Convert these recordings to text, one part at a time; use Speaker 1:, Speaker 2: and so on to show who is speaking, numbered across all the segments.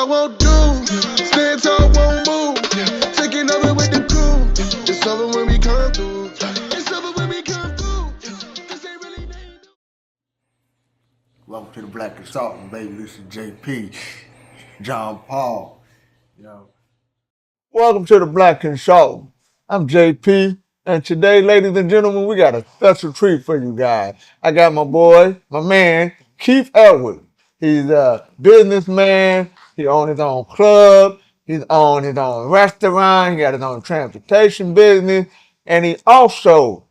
Speaker 1: talk won't do. Stand tall won't move. Taking over with the crew. It's over when we come through. It's over when we come through. This ain't really nothing.
Speaker 2: Welcome to the Black Consultant, baby. This is JP, John Paul.
Speaker 3: Welcome to the Black Consultant. I'm JP, and today, ladies and gentlemen, we got a special treat for you guys. I got my boy, my man, Keith Edwards. He's a businessman. He owns his own club. He's owned his own restaurant. He got his own transportation business, and he also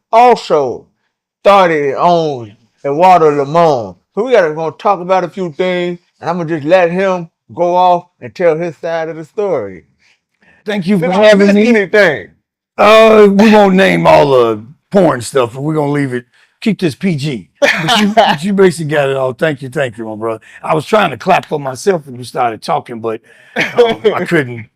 Speaker 3: started his own Eduardo Leamon. So we gonna talk about a few things, and I'm gonna just let him go off and tell his side of the story.
Speaker 4: Thank you for having me.
Speaker 3: Anything?
Speaker 4: We won't name all the porn stuff, but we're gonna leave it. Keep this PG. But you basically got it all. Thank you, my brother. I was trying to clap for myself when you started talking, but I couldn't.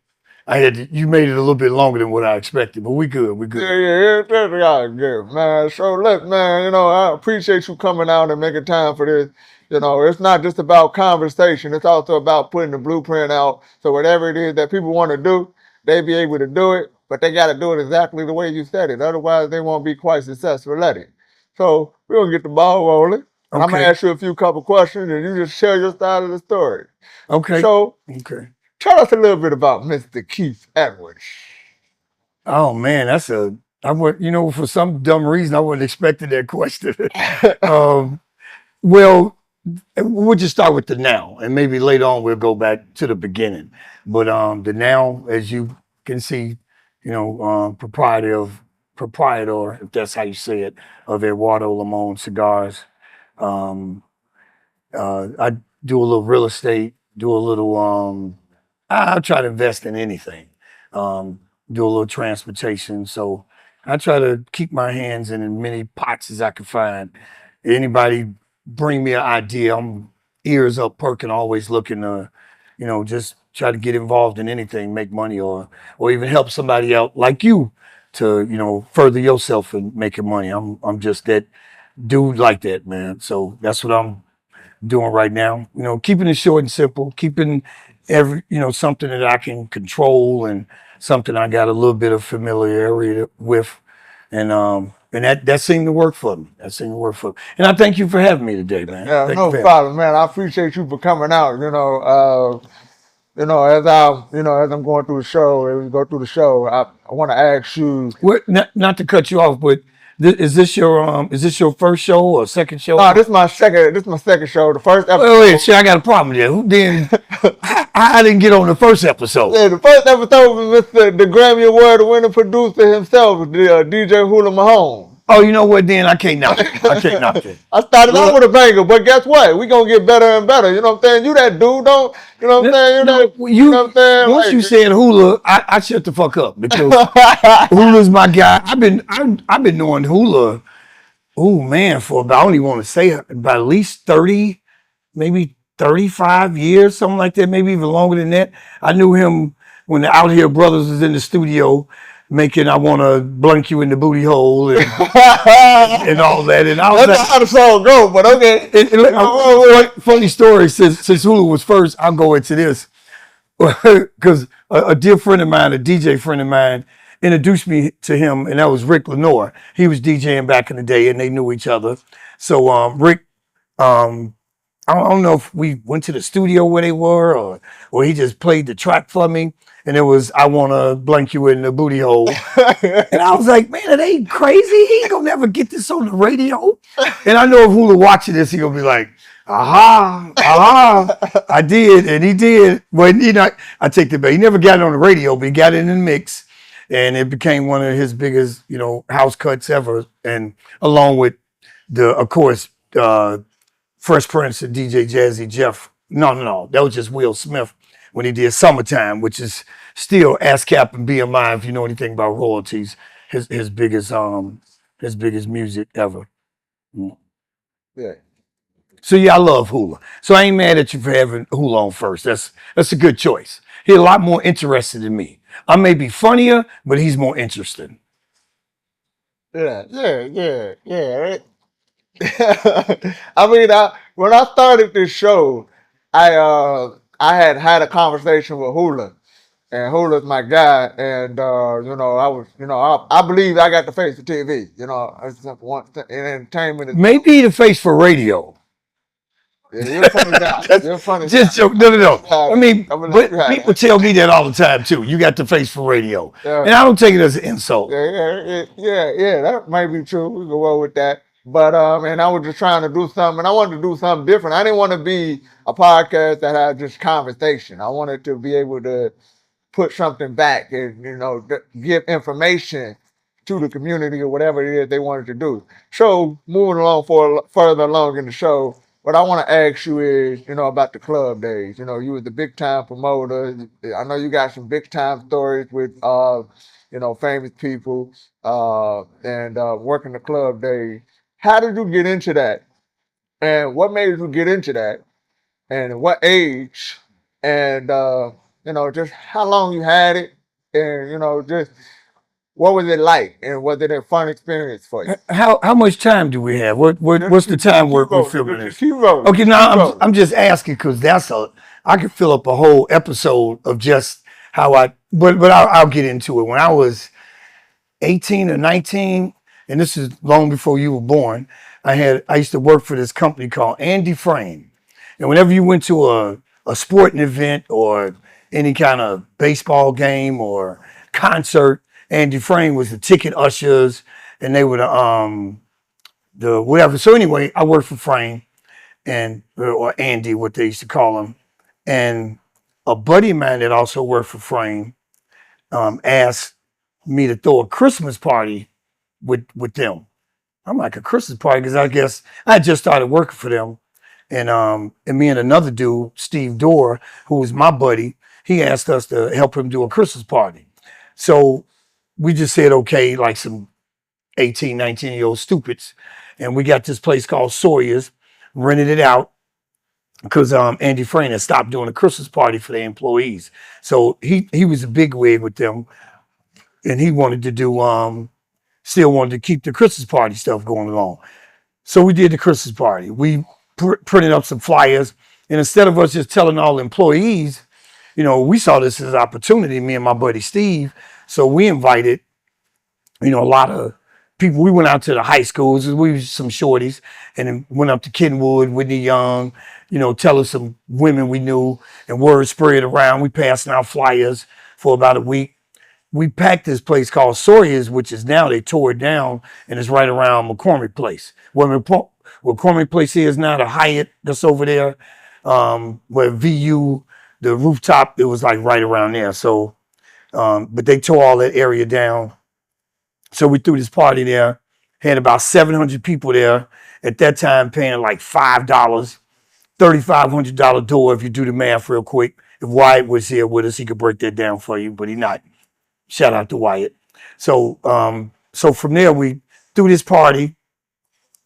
Speaker 4: You made it a little bit longer than what I expected, but we good.
Speaker 3: Yeah, that's good, man. So look, man, I appreciate you coming out and making time for this. It's not just about conversation. It's also about putting the blueprint out. So whatever it is that people want to do, they be able to do it, but they got to do it exactly the way you said it. Otherwise, they won't be quite successful at it. So we're going to get the ball rolling. Okay. I'm going to ask you a few couple questions, and you just share your side of the story.
Speaker 4: Okay.
Speaker 3: So tell us a little bit about Mr. Keith Edwards.
Speaker 4: Oh, man, for some dumb reason, I wasn't expecting that question. Well, we'll just start with the now, and maybe later on we'll go back to the beginning. But the now, as you can see, proprietor, if that's how you say it, of Eduardo Leamon cigars. I do a little real estate, do a little. I try to invest in anything. Do a little transportation, so I try to keep my hands in as many pots as I can find. Anybody bring me an idea, I'm ears up perking, always looking to, just try to get involved in anything, make money, or even help somebody out like you to, further yourself in making money. I'm just that dude like that, man. So that's what I'm doing right now. Keeping it short and simple, keeping something that I can control and something I got a little bit of familiarity with, and that seemed to work for me. And I thank you for having me today, man.
Speaker 3: Yeah, no problem, man. I appreciate you for coming out. As I'm going through the show, as we go through the show, I want to ask you.
Speaker 4: Not to cut you off, but is this your first show or second show?
Speaker 3: No, this is my second show. The first episode.
Speaker 4: Wait, see, I got a problem there. Who then? I didn't get on the first episode.
Speaker 3: Yeah, the first episode was the Grammy Award winning producer himself, DJ Hula Mahone.
Speaker 4: Oh, you know what? Then I can't knock it. I
Speaker 3: started out with a banger, but guess what? We gonna get better and better. You know what I'm saying? You that dude, don't. You know what I'm saying? You know what I'm saying?
Speaker 4: Once you said Hula, I shut the fuck up because Hula's my guy. I've been knowing Hula. Oh man, for about, I only want to say about at least 30, maybe 35 years, something like that, maybe even longer than that. I knew him when the Out Here Brothers was in the studio making I Want to Blunk You in the Booty Hole and, and all that. And I was
Speaker 3: that's not how the song go, but okay.
Speaker 4: Funny story, since Hulu was first, I'll go into this. Because a dear friend of mine, a DJ friend of mine, introduced me to him, and that was Rick Lenore. He was DJing back in the day, and they knew each other. So Rick, I don't know if we went to the studio where they were, or he just played the track for me, and it was I Want to Blank You in the Booty Hole. And I was like, man, are they crazy? He ain't gonna never get this on the radio. And I know if Hula watching this, he gonna be like, aha, I did, and he did. But I take the bet. He never got it on the radio, but he got it in the mix, and it became one of his biggest, house cuts ever. And along with of course, Fresh Prince and DJ Jazzy Jeff. No, that was just Will Smith when he did Summertime, which is still ASCAP and BMI, if you know anything about royalties, his biggest music ever.
Speaker 3: Yeah.
Speaker 4: So yeah, I love Hula. So I ain't mad at you for having Hula on first. That's a good choice. He's a lot more interested in me. I may be funnier, but he's more interesting.
Speaker 3: Yeah. I mean, when I started this show, I I had a conversation with Hula, and Hula's my guy, and I was, I believe I got the face of TV. It's one in entertainment.
Speaker 4: Maybe the face for radio.
Speaker 3: Yeah, you're a funny guy. You're a funny
Speaker 4: Just
Speaker 3: guy.
Speaker 4: joke. No. I mean,
Speaker 3: I'm gonna let
Speaker 4: but
Speaker 3: you have
Speaker 4: people
Speaker 3: it.
Speaker 4: tell me that all the time too. You got the face for radio,
Speaker 3: Yeah.
Speaker 4: and I don't take it as an insult.
Speaker 3: Yeah. That might be true. We can go with that. But and I was just trying to do something. I wanted to do something different. I didn't want to be a podcast that had just conversation. I wanted to be able to put something back and give information to the community or whatever it is they wanted to do. So moving along further along in the show, what I want to ask you is, about the club days. You was the big time promoter. I know you got some big time stories with famous people and working the club days. How did you get into that? And what made you get into that? And what age? And just how long you had it? And just what was it like? And was it a fun experience for you?
Speaker 4: How much time do we have? What's the time we're filming this?
Speaker 3: Keep rolling.
Speaker 4: Okay, now I'm just asking because I could fill up a whole episode of just how but I'll get into it. When I was 18 or 19, and this is long before you were born, I used to work for this company called Andy Frame. And whenever you went to a sporting event or any kind of baseball game or concert, Andy Frame was the ticket ushers, and they were the whatever. So anyway, I worked for Frame or Andy, what they used to call him, and a buddy of mine that also worked for Frame asked me to throw a Christmas party with them. I'm like, a Christmas party? Because I guess I just started working for them. And me and another dude, Steve Dorr, who was my buddy, he asked us to help him do a Christmas party. So we just said, okay, like some 18, 19-year-old stupids. And we got this place called Sawyer's, rented it out because Andy Frame had stopped doing a Christmas party for the employees. So he was a big wig with them. And he wanted to do, still wanted to keep the Christmas party stuff going along. So we did the Christmas party. We printed up some flyers. And instead of us just telling all the employees, we saw this as an opportunity, me and my buddy Steve. So we invited, a lot of people. We went out to the high schools. We were some shorties, and then went up to Kenwood, Whitney Young, telling some women we knew, and word spread around. We passing out flyers for about a week. We packed this place called Sawyer's, which is now they tore it down, and it's right around McCormick Place. Where McCormick Place is now, the Hyatt that's over there, where VU, the rooftop, it was like right around there. So, but they tore all that area down. So we threw this party there, had about 700 people there. At that time, paying like $5, $3,500 door if you do the math real quick. If Wyatt was here with us, he could break that down for you, but he's not. Shout out to Wyatt. So from there, we threw this party.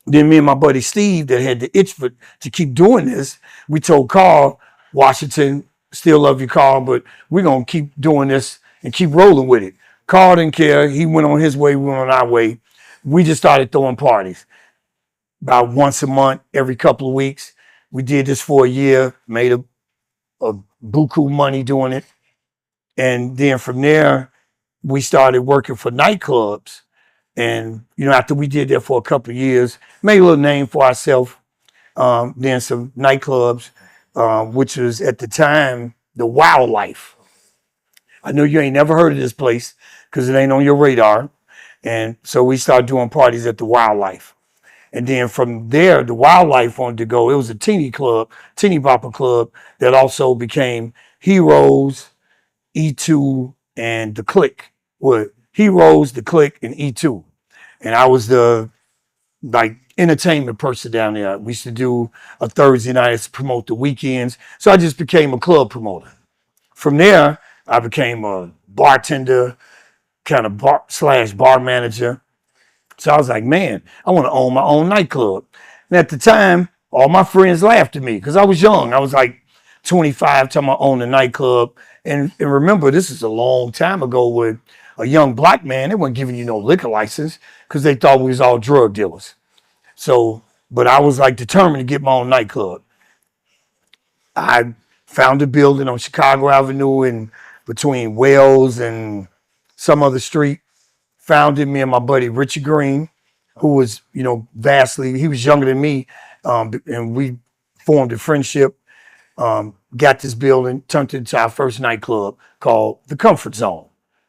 Speaker 4: Then me and my buddy Steve that had the itch to keep doing this, we told Carl Washington, still love you, Carl, but we're going to keep doing this and keep rolling with it. Carl didn't care. He went on his way, we went on our way. We just started throwing parties. About once a month, every couple of weeks. We did this for a year, made a buku money doing it. And then from there, we started working for nightclubs. And, after we did that for a couple of years, made a little name for ourselves. Then some nightclubs, which was at the time, the Wildlife. I know you ain't never heard of this place because it ain't on your radar. And so we started doing parties at the Wildlife. And then from there, the Wildlife wanted to go. It was a teeny bopper club that also became Heroes, E2, and The Click. Well, Heroes, The Click, and E2. And I was the entertainment person down there. We used to do a Thursday night to promote the weekends. So I just became a club promoter. From there, I became a bartender, kind of bar manager. So I was like, man, I want to own my own nightclub. And at the time, all my friends laughed at me because I was young. I was like 25 time I owned a nightclub. And remember, this is a long time ago with a young black man. They weren't giving you no liquor license because they thought we was all drug dealers. So, but I was like determined to get my own nightclub. found a building on Chicago Avenue in between Wells and some other street. Founded me and my buddy Richard Green, who was, he was younger than me, and we formed a friendship. Got this building, turned it into our first nightclub called The Comfort Zone.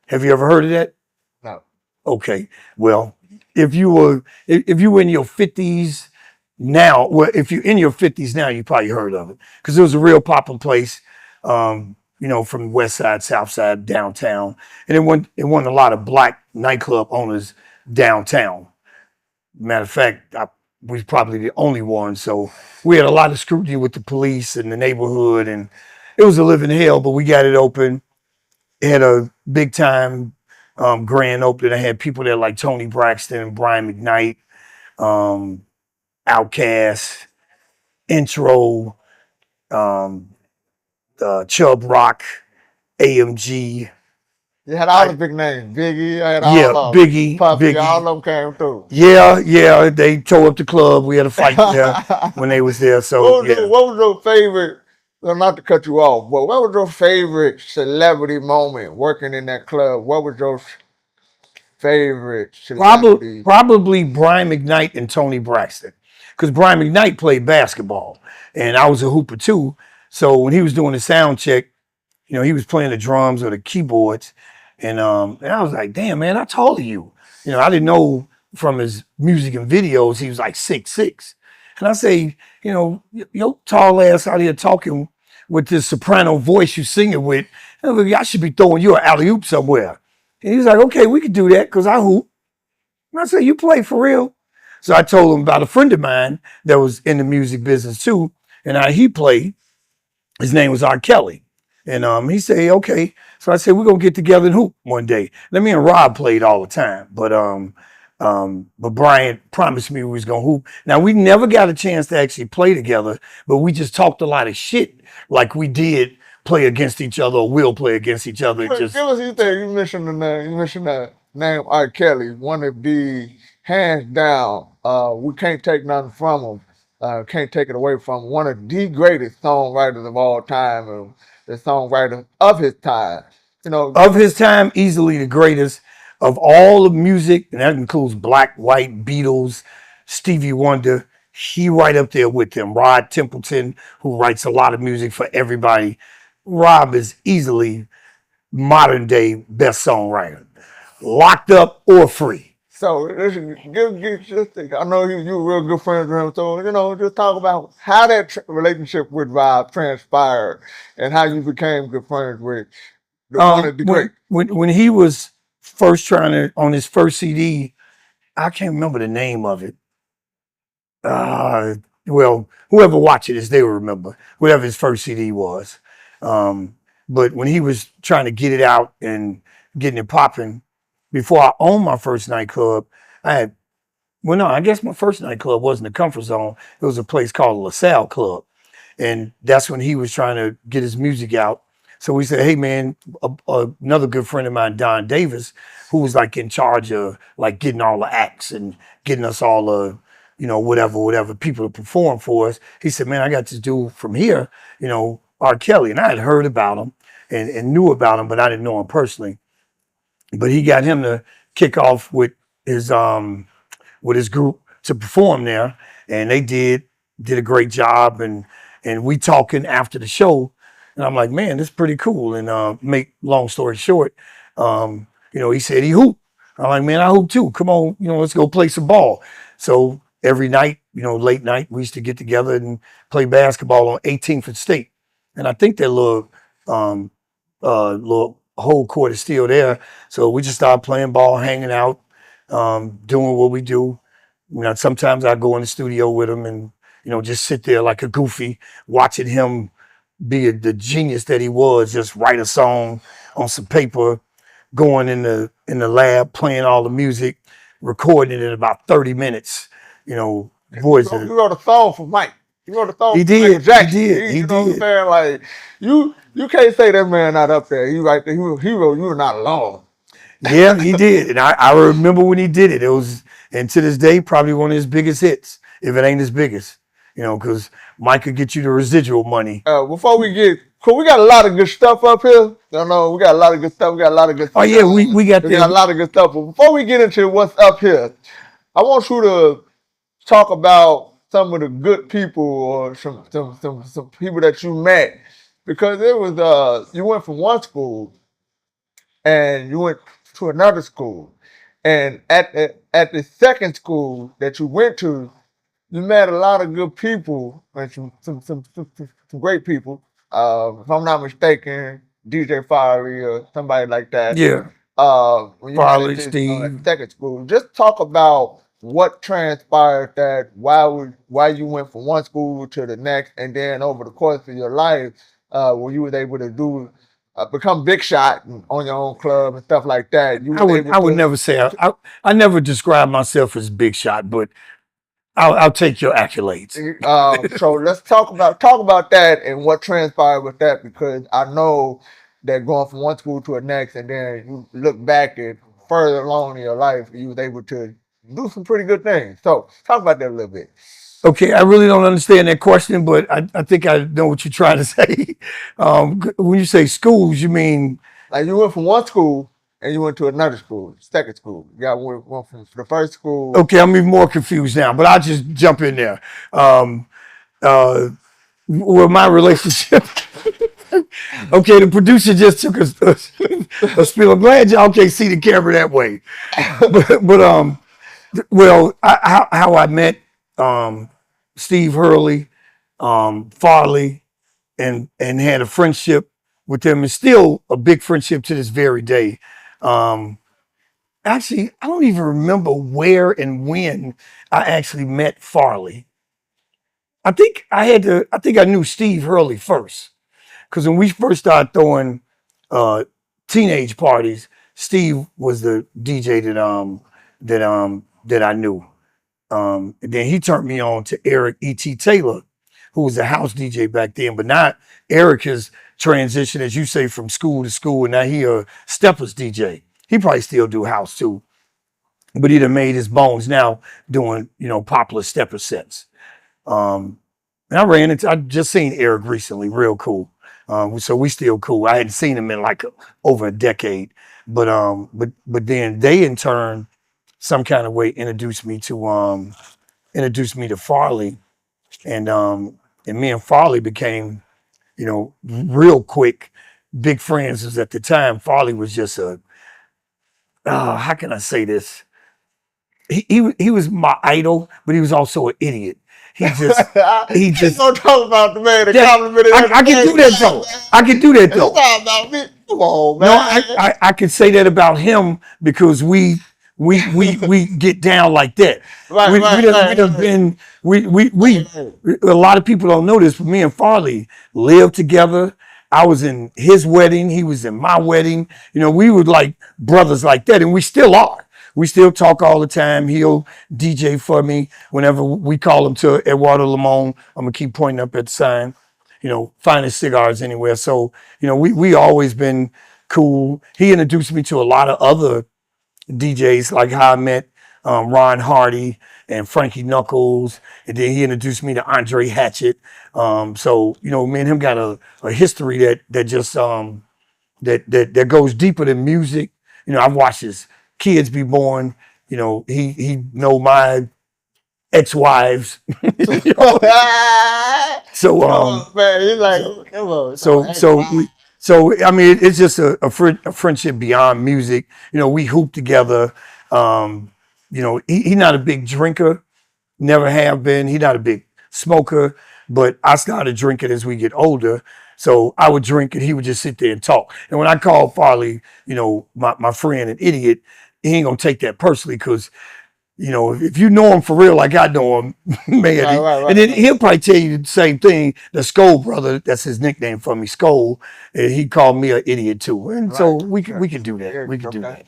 Speaker 4: Have you ever heard of that?
Speaker 3: No.
Speaker 4: Okay. Well, if you were in your 50s now, if you're in your 50s now, you probably heard of it because it was a real popping place, from West Side, South Side, downtown, and it won a lot of black nightclub owners downtown. Matter of fact, we was probably the only one, so we had a lot of scrutiny with the police and the neighborhood, and it was a living hell. But we got it open. It had a big time grand opening. I had people there like Tony Braxton, Brian McKnight, Outkast, Intro, Chubb Rock, AMG.
Speaker 3: You had all the big names. Biggie, I had all of them.
Speaker 4: Biggie,
Speaker 3: Puffy,
Speaker 4: Biggie.
Speaker 3: all of them came through.
Speaker 4: Yeah, they tore up the club. We had a fight there when they was there. So
Speaker 3: What was your favorite, well, not to cut you off, but what was your favorite celebrity moment working in that club? What was your favorite celebrity?
Speaker 4: Probably Brian McKnight and Tony Braxton. Because Brian McKnight played basketball and I was a hooper too. So when he was doing the sound check, he was playing the drums or the keyboards. And I was like, damn, man, how tall are you? I didn't know from his music and videos, he was like 6'6". And I say, your tall ass out here talking with this soprano voice you singing with, I should be throwing you an alley-oop somewhere. And he was like, okay, we could do that because I hoop. And I said, you play for real? So I told him about a friend of mine that was in the music business too. And how he played. His name was R. Kelly. And he said, okay. So I said, we're going to get together and hoop one day. Then me and Rob played all the time. But Brian promised me we was going to hoop. Now, we never got a chance to actually play together, but we just talked a lot of shit like we did play against each other or will play against each other.
Speaker 3: Give us your thing. You mentioned the name R. Kelly, one of the, hands down, we can't take nothing from him. Can't take it away from him. One of the greatest songwriters of all time, and the songwriter of his time.
Speaker 4: Of his time, easily the greatest of all of music, and that includes Black, White, Beatles, Stevie Wonder. He right up there with them. Rod Templeton, who writes a lot of music for everybody. Rob is easily modern day best songwriter. Locked up or free.
Speaker 3: So listen, I know you were real good friends with him. So just talk about how that relationship with Rob transpired and how you became good friends with one of the great.
Speaker 4: When he was first on his first CD, I can't remember the name of it. Well, whoever watches this, they will remember whatever his first CD was. But when he was trying to get it out and getting it popping, before I owned my first nightclub, I guess my first nightclub wasn't the Comfort Zone. It was a place called LaSalle Club. And that's when he was trying to get his music out. So we said, hey, man, another good friend of mine, Don Davis, who was like in charge of like getting all the acts and getting us all the, whatever people to perform for us. He said, man, I got this dude from here, R. Kelly. And I had heard about him and knew about him, but I didn't know him personally. But he got him to kick off with his group to perform there, and they did a great job. And we talking after the show, and I'm like, man, this is pretty cool. And make long story short, he said he hoop. I'm like, man, I hoop too. Come on, let's go play some ball. So every night, late night, we used to get together and play basketball on 18th and State, and I think that little whole court is still there. So we just started playing ball, hanging out, doing what we do. Sometimes I go in the studio with him and, just sit there like a goofy, watching him be the genius that he was, just write a song on some paper, going in the lab, playing all the music, recording it in about 30 minutes. You wrote
Speaker 3: a song for Mike. You wrote a song.
Speaker 4: He did.
Speaker 3: Jackson.
Speaker 4: He did.
Speaker 3: You know what I'm saying? Like you can't say that man not up there. You right there. He wrote You Were Not Alone.
Speaker 4: Yeah, he did. And I remember when he did it. It was, and to this day, probably one of his biggest hits, if it ain't his biggest. Because Mike could get you the residual money.
Speaker 3: Before we get Cool. We got a lot of good stuff up here. I know we got a lot of good stuff. We got a lot of good stuff.
Speaker 4: Oh yeah, we got
Speaker 3: We got a lot of good stuff. But before we get into what's up here, I want you to talk about some of the good people or some people that you met, because it was you went from one school and you went to another school, and at the second school that you went to, you met a lot of good people and some great people. If I'm not mistaken, DJ Fiery or somebody like that.
Speaker 4: Yeah.
Speaker 3: When you
Speaker 4: Farley,
Speaker 3: went to
Speaker 4: Steve.
Speaker 3: second school, just talk about what transpired, that why you went from one school to the next, and then over the course of your life, where you was able to become big shot on your own club and stuff like that. You was
Speaker 4: I would never say I never describe myself as big shot, but I'll take your accolades.
Speaker 3: So let's talk about that and what transpired with that, because I know that going from one school to the next, and then you look back at further along in your life, you was able to do some pretty good things. So talk about that a little bit.
Speaker 4: Okay, I really don't understand that question, but I think I know what you're trying to say. When you say schools, you mean
Speaker 3: Like you went from one school and you went to another school, second school. You got went from the first school.
Speaker 4: okay? I'm even more confused now, but I'll just jump in there. Well, my relationship. Okay, the producer just took a spill. I'm glad y'all can't see the camera that way. Well, how I met Steve Hurley, Farley, and had a friendship with them, and still a big friendship to this very day. Actually, I don't even remember where and when I actually met Farley. I think I knew Steve Hurley first, because when we first started throwing teenage parties, Steve was the DJ that I knew. And then he turned me on to Eric E.T. Taylor, who was a house DJ back then. But now Eric has transitioned, as you say, from school to school, and now he a steppers DJ. He probably still do house too, but he done made his bones now doing, popular stepper sets. And I just seen Eric recently, real cool. So we still cool. I hadn't seen him in like over a decade, but then they in turn, some kind of way introduced me to Farley, and me and Farley became, real quick big friends. Because at the time Farley was just how can I say this? He was my idol, but he was also an idiot. He just
Speaker 3: Don't talk about the man that complimented.
Speaker 4: I can do that though. I can do that though.
Speaker 3: Talk about me. Come on, man.
Speaker 4: No, I can say that about him because we get down like that. A lot of people don't know this, but me and Farley lived together. I was in his wedding. He was in my wedding. We were like brothers like that, and we still are. We still talk all the time. He'll DJ for me whenever we call him to Eduardo Leamon. I'm gonna keep pointing up at the sign. Finest cigars anywhere. So, we always been cool. He introduced me to a lot of other DJs, like how I met Ron Hardy and Frankie Knuckles, and then he introduced me to Andre Hatchett. So me and him got a history that just that goes deeper than music. I've watched his kids be born. He know my ex-wives. So
Speaker 3: man, he's like, come on.
Speaker 4: So I mean, it's just a friendship beyond music. We hoop together. He not a big drinker, never have been. He not a big smoker, but I started drinking as we get older. So I would drink and he would just sit there and talk. And when I called Farley, my friend, an idiot, he ain't gonna take that personally, because if you know him for real, like I know him, man, and then he'll probably tell you the same thing. The Skoll brother, that's his nickname for me, Skoll, and he called me an idiot too. And so we can do that. We can do that.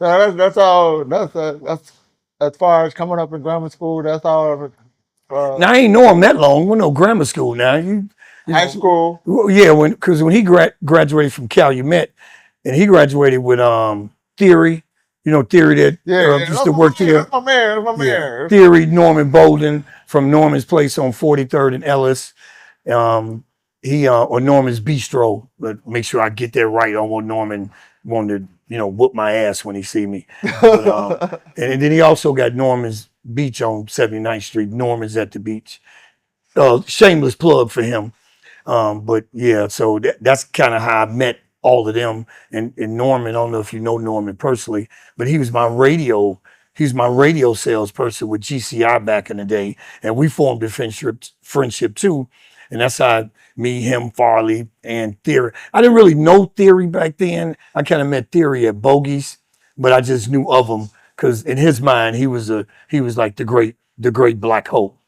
Speaker 3: So that's all. That's as far as coming up in grammar school. That's all.
Speaker 4: Now I ain't know him that long. We're no grammar school now.
Speaker 3: High school.
Speaker 4: Well, yeah, because when he graduated from Calumet, and he graduated with Theory. Theory that used to work here.
Speaker 3: That's my man.
Speaker 4: Theory, Norman Bolden from Norman's place on 43rd and Ellis. he or Norman's Bistro. But make sure I get that right. I don't want Norman wanting to whoop my ass when he see me. But, and then he also got Norman's Beach on 79th Street. Norman's at the beach. Shameless plug for him. But yeah, so that's kind of how I met all of them. And Norman, I don't know if you know Norman personally, but he was my radio salesperson with GCI back in the day. And we formed a friendship too. And that's how me, him, Farley, and Theory. I didn't really know Theory back then. I kind of met Theory at Bogies, but I just knew of him because in his mind, he was like the great Black Hope.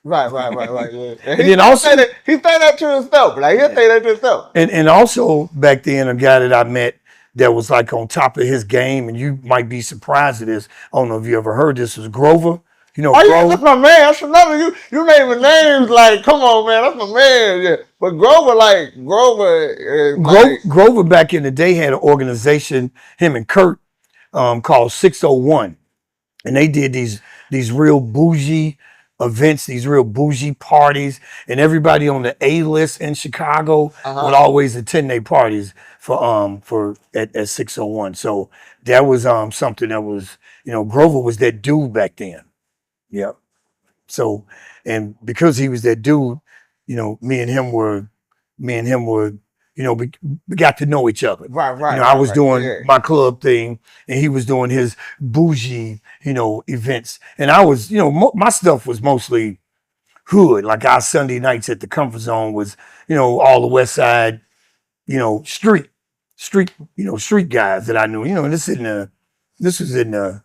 Speaker 3: Right. Yeah.
Speaker 4: And then also
Speaker 3: he say that to himself. Like he'll say that to himself.
Speaker 4: And also back then, a guy that I met that was like on top of his game, and you might be surprised at this. I don't know if you ever heard this. Was Grover? You know,
Speaker 3: Oh,
Speaker 4: Grover.
Speaker 3: yeah, that's my man. That's another you naming names like, come on, man, that's my man. Yeah, but
Speaker 4: Grover back in the day had an organization, him and Kurt, called 601, and they did these real bougie events, these real bougie parties, and everybody on the A list in Chicago would always attend their parties for at 601. So that was something that was, Grover was that dude back then. Yeah. So, and because he was that dude, me and him were, we got to know each other.
Speaker 3: Right.
Speaker 4: I was doing my club thing, and he was doing his bougie, events. And I was, my stuff was mostly hood. Like our Sunday nights at the Comfort Zone was, all the West Side, street guys that I knew. And this was in the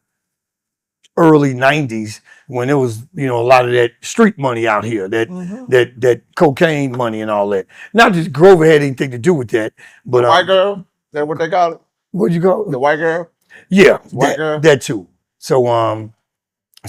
Speaker 4: early 90s when there was, a lot of that street money out here, that cocaine money and all that. Not that Grover had anything to do with that, but
Speaker 3: white girl, is that what they call it?
Speaker 4: What'd you call
Speaker 3: The white girl?
Speaker 4: Yeah,
Speaker 3: White girl?
Speaker 4: that too. So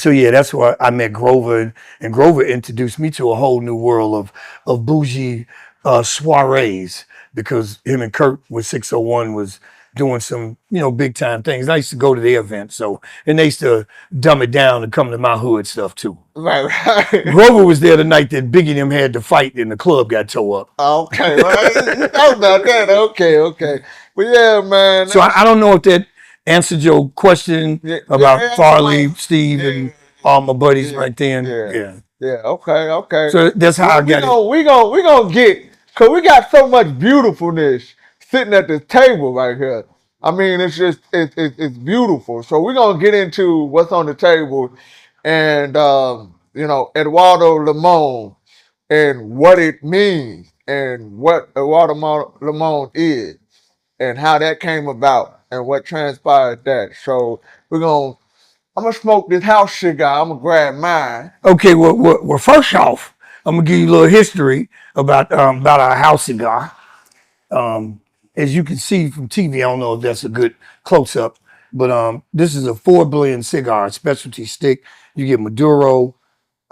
Speaker 4: yeah, that's where I met Grover, and Grover introduced me to a whole new world of bougie soirees, because him and Kurt with 601 was doing some, big time things. I used to go to their events, and they used to dumb it down and come to my hood stuff too.
Speaker 3: Right.
Speaker 4: Grover was there the night that Biggie and them had to fight and the club got tore up.
Speaker 3: Okay, right. Talk about that. Okay. But yeah, man.
Speaker 4: So I don't know if that answered your question about Farley, Steve, and all my buddies right then.
Speaker 3: Yeah. Okay.
Speaker 4: So that's how I got it.
Speaker 3: We gonna get, cause we got so much beautifulness sitting at this table right here. I mean, it's just it's beautiful. So we're gonna get into what's on the table, and Eduardo Leamon and what it means, and what Eduardo Leamon is, and how that came about, and what transpired that. So I'm gonna smoke this house cigar. I'm gonna grab mine.
Speaker 4: Okay, well, first off, I'm gonna give you a little history about our house cigar. As you can see from TV, I don't know if that's a good close up, but this is a 4-blend cigar, specialty stick. You get Maduro,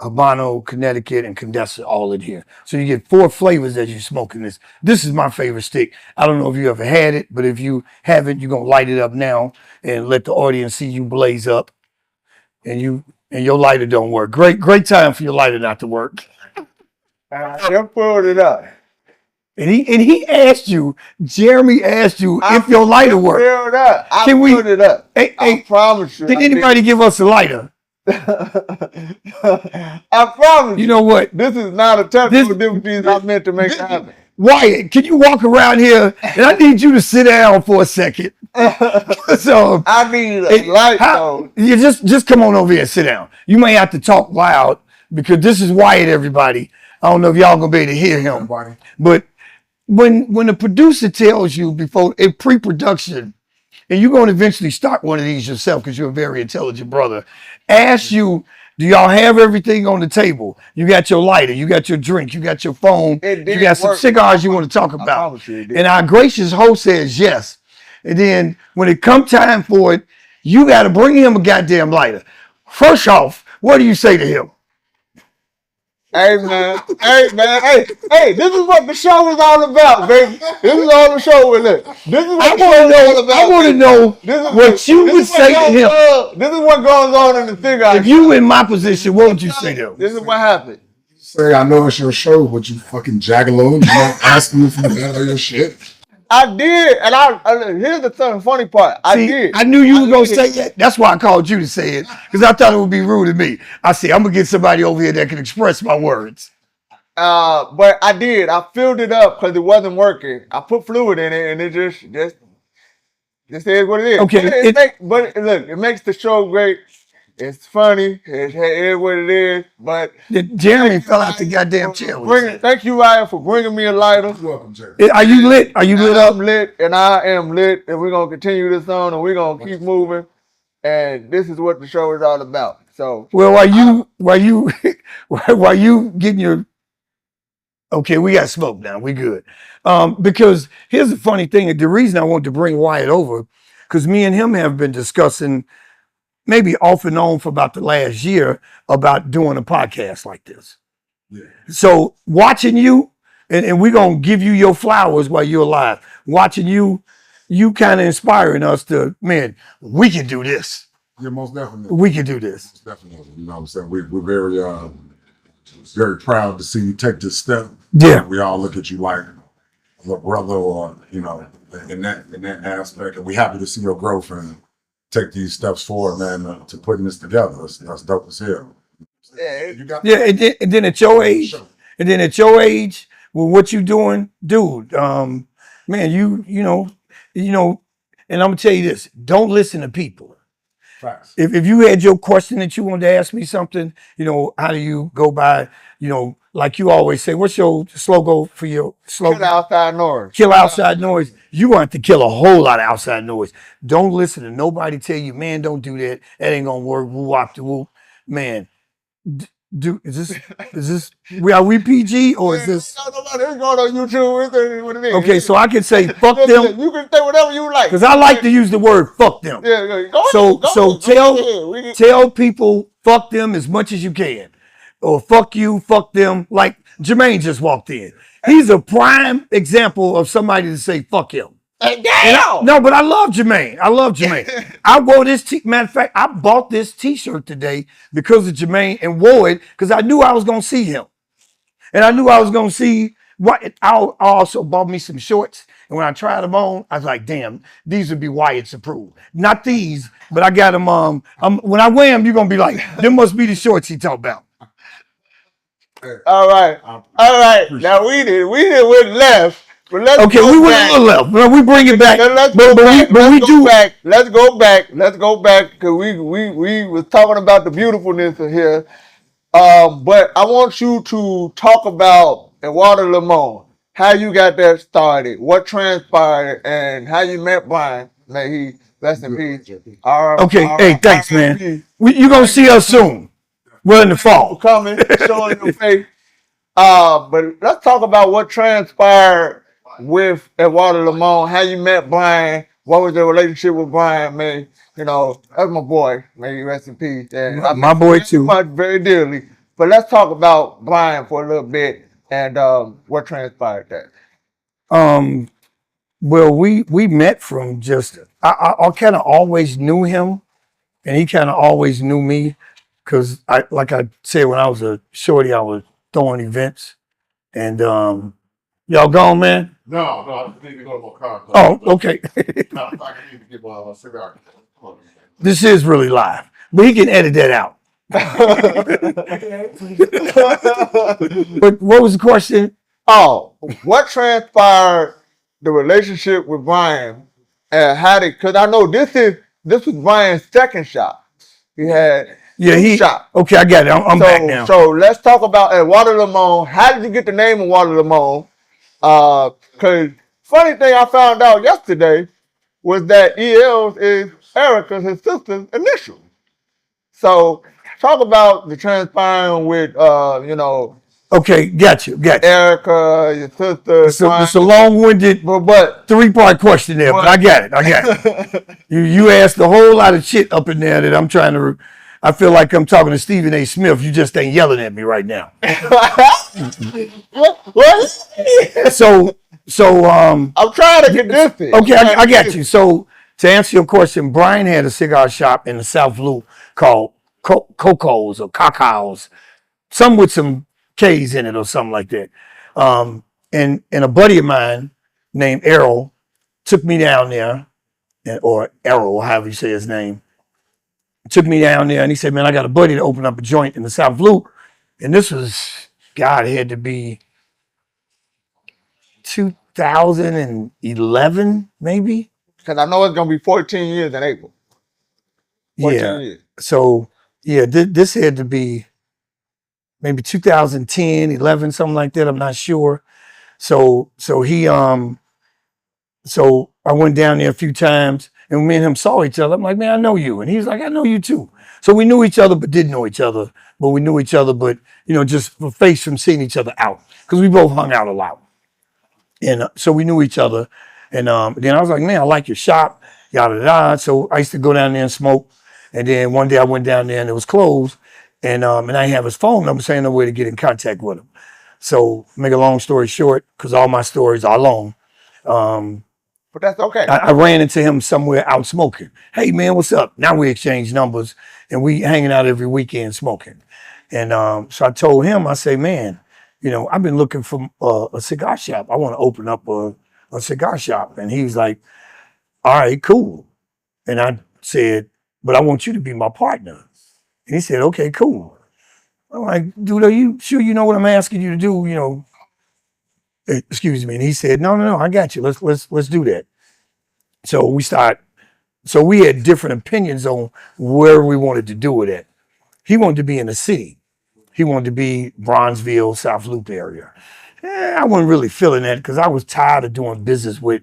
Speaker 4: Habano, Connecticut, and Condensate all in here. So you get 4 flavors as you're smoking this. This is my favorite stick. I don't know if you ever had it, but if you haven't, you're gonna light it up now and let the audience see you blaze up. And your lighter don't work. Great time for your lighter not to work.
Speaker 3: I pulled it up.
Speaker 4: And he asked you, Jeremy asked you if your lighter worked.
Speaker 3: I put it up.
Speaker 4: Hey,
Speaker 3: I promise you.
Speaker 4: Did anybody give us a lighter?
Speaker 3: I promise you.
Speaker 4: You know what?
Speaker 3: This is not a technical difficulties I meant to make happen.
Speaker 4: Wyatt, can you walk around here? And I need you to sit down for a second. So
Speaker 3: I need a light though.
Speaker 4: You just come on over here and sit down. You may have to talk loud because this is Wyatt, everybody. I don't know if y'all gonna be able to hear him. But when the producer tells you before in pre-production, and you're going to eventually start one of these yourself because you're a very intelligent brother, ask you, do y'all have everything on the table? You got your lighter, you got your drink, you got your phone, you got some cigars you want to talk about. And our gracious host says yes. And then when it come time for it, you got to bring him a goddamn lighter. First off, what do you say to him?
Speaker 3: Hey man, this is what the show is all about, baby. This is all the show is. This is what
Speaker 4: I want to know what you would say to him.
Speaker 3: This is what goes on in the cigar.
Speaker 4: If you in my position, what would you say to him?
Speaker 3: This is what happened.
Speaker 5: Say, I know it's your show, but you fucking jackalope. You not asking me for your shit.
Speaker 3: I did, and here's the funny part. I did.
Speaker 4: I knew you were gonna say that. That's why I called you to say it, because I thought it would be rude of me. I said, I'm gonna get somebody over here that can express my words.
Speaker 3: But I did. I filled it up because it wasn't working. I put fluid in it, and it just is what it is.
Speaker 4: Okay.
Speaker 3: But look, it makes the show great. It's funny. It is what it is. But
Speaker 4: Jeremy fell out the goddamn chair.
Speaker 3: Thank you, Ryan, for bringing me a lighter.
Speaker 5: You're welcome, Jeremy.
Speaker 4: Are you lit? Are you lit up?
Speaker 3: I'm lit, and I am lit, and we're gonna continue this on, and we're gonna keep moving. And this is what the show is all about. So,
Speaker 4: well, while you getting your, okay, we got smoke now. We good. Because here's the funny thing. The reason I wanted to bring Wyatt over, because me and him have been discussing, maybe off and on for about the last year, about doing a podcast like this.
Speaker 5: Yeah.
Speaker 4: So watching you, and we're going to give you your flowers while you're alive. Watching you kind of inspiring us to, man, we can do this.
Speaker 5: Yeah, most definitely.
Speaker 4: We can do this.
Speaker 5: Most definitely. You know what I'm saying? We're very proud to see you take this step.
Speaker 4: Yeah.
Speaker 5: We all look at you like a brother, or, you know, in that aspect. And we're happy to see your growth and take these steps forward, man, to putting this together. That's dope as hell.
Speaker 3: yeah,
Speaker 4: And then at your age, with what you doing, dude, man, you know, and I'm gonna tell you this: don't listen to people.
Speaker 5: Facts.
Speaker 4: If you had your question that you wanted to ask me something, you know, how do you go by, you know, like you always say, what's your slogan for your slogan?
Speaker 3: kill outside noise.
Speaker 4: Kill outside noise. You want to kill a whole lot of outside noise. Don't listen to nobody tell you, man, don't do that. That ain't gonna work. Woo wop de whoop. Man, is this are we PG or is this?
Speaker 3: No, it's going on YouTube. It's what it is.
Speaker 4: Okay, so I can say fuck them,
Speaker 3: You can say whatever you like.
Speaker 4: because I like to use the word fuck them.
Speaker 3: Yeah,
Speaker 4: So
Speaker 3: go ahead.
Speaker 4: tell people fuck them as much as you can, or fuck you, fuck them. Like Jermaine just walked in. He's a prime example of somebody to say fuck him.
Speaker 3: Damn!
Speaker 4: No, but I love Jermaine. I wore this. Matter of fact, I bought this T-shirt today because of Jermaine and wore it because I knew I was gonna see him, and I knew I was gonna see what. I also bought me some shorts, and when I tried them on, I was like, "Damn, these would be Wyatt's approved." Not these, but I got them. When I wear them, you're gonna be like, "Them must be the shorts he talked about."
Speaker 3: All right. Now we did went left. But let's
Speaker 4: Okay, we went a little left. Well, we bring it back.
Speaker 3: Let's go back because we was talking about the beautifulness of here. But I want you to talk about Eduardo Leamon, how you got that started, what transpired, and how you met Brian. May he rest in peace.
Speaker 4: Hey, thanks, man. You're gonna see us soon. We're in the fall.
Speaker 3: Coming, showing your face. But let's talk about what transpired with Eduardo Leamon, how you met Brian, what was your relationship with Brian, man. You know, that's my boy. May he rest in peace. And
Speaker 4: My boy too.
Speaker 3: Much, very dearly. But let's talk about Brian for a little bit and what transpired there.
Speaker 4: Well, we met from just I kind of always knew him, and he kind of always knew me, because like I said, when I was a shorty, I was throwing events, and y'all gone, man?
Speaker 5: No, I need to go to my car.
Speaker 4: Oh, okay.
Speaker 5: No, I need to get my cigar.
Speaker 4: This is really live, but he can edit that out. But what was the question?
Speaker 3: Oh, what transpired the relationship with Brian, and how did? Because I know this was Brian's second shop. He had shop.
Speaker 4: Okay, I got it. I'm back now.
Speaker 3: So let's talk about Eduardo Leamon. How did you get the name of Eduardo Leamon? Because funny thing I found out yesterday was that EL's is Erica's, his sister's initial. So talk about the transpiring with
Speaker 4: Okay, got you.
Speaker 3: Erica, your sister.
Speaker 4: It's a long-winded,
Speaker 3: but
Speaker 4: three-part question there, but I got it. You asked a whole lot of shit up in there that I'm trying to. I feel like I'm talking to Stephen A. Smith. You just ain't yelling at me right now.
Speaker 3: What?
Speaker 4: So
Speaker 3: I'm trying to condense it.
Speaker 4: Okay, I got you. So to answer your question, Brian had a cigar shop in the South Loop called Coco's or Cacaos, some with some K's in it or something like that. And a buddy of mine named Errol took me down there, or Errol, however you say his name, took me down there and he said, man, I got a buddy to open up a joint in the South Loop. And this was, God, it had to be 2011, maybe.
Speaker 3: Because I know it's gonna be 14 years in April. 14
Speaker 4: Yeah.
Speaker 3: years.
Speaker 4: So yeah, this had to be maybe 2010, 11, something like that. I'm not sure. So I went down there a few times and me and him saw each other. I'm like, man, I know you. And he's like, I know you too. So we knew each other, but didn't know each other. But we knew each other, but just for face from seeing each other out. Because we both hung out a lot. And so we knew each other. And then I was like, man, I like your shop, yada, yada. So I used to go down there and smoke. And then one day I went down there and it was closed. And I didn't have his phone number, so I had no way to get in contact with him. So make a long story short, because all my stories are long.
Speaker 3: But that's okay.
Speaker 4: I ran into him somewhere out smoking. Hey man, what's up? Now we exchange numbers and we hanging out every weekend smoking. And so I told him, I say, man, I've been looking for a cigar shop. I want to open up a cigar shop. And he was like, all right, cool. And I said, but I want you to be my partner. And he said, okay, cool. I'm like, dude, are you sure you know what I'm asking you to do? Excuse me. And he said, no, I got you. Let's do that. So we had different opinions on where we wanted to do it at. He wanted to be in the city. He wanted to be Bronzeville, South Loop area. I wasn't really feeling that because I was tired of doing business with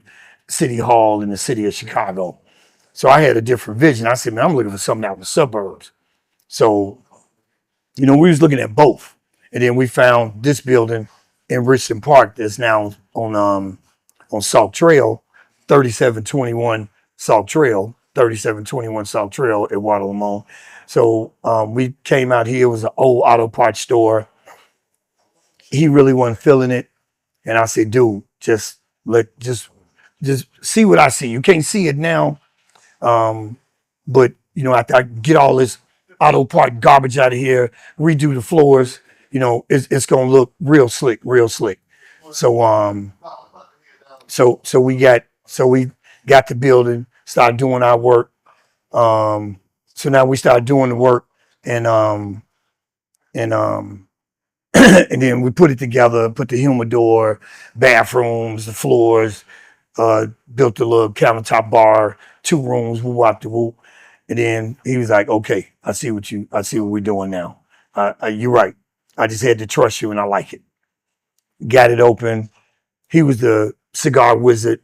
Speaker 4: City Hall in the city of Chicago. So I had a different vision. I said, man, I'm looking for something out in the suburbs. So, we was looking at both. And then we found this building in Richton Park that's now on Salt Trail, 3721 Salt Trail, Eduardo Leamon. So we came out here. It was an old auto parts store. He really wasn't feeling it. And I said, dude, just see what I see. You can't see it now. But after I get all this auto part garbage out of here, redo the floors, it's gonna look real slick. So so we got the building, started doing our work. So now we started doing the work and and then we put it together, put the humidor, bathrooms, the floors, built a little countertop bar, 2 rooms, woo wop the whoop. And then he was like, okay, I see what we're doing now. You're right. I just had to trust you and I like it. Got it open. He was the cigar wizard.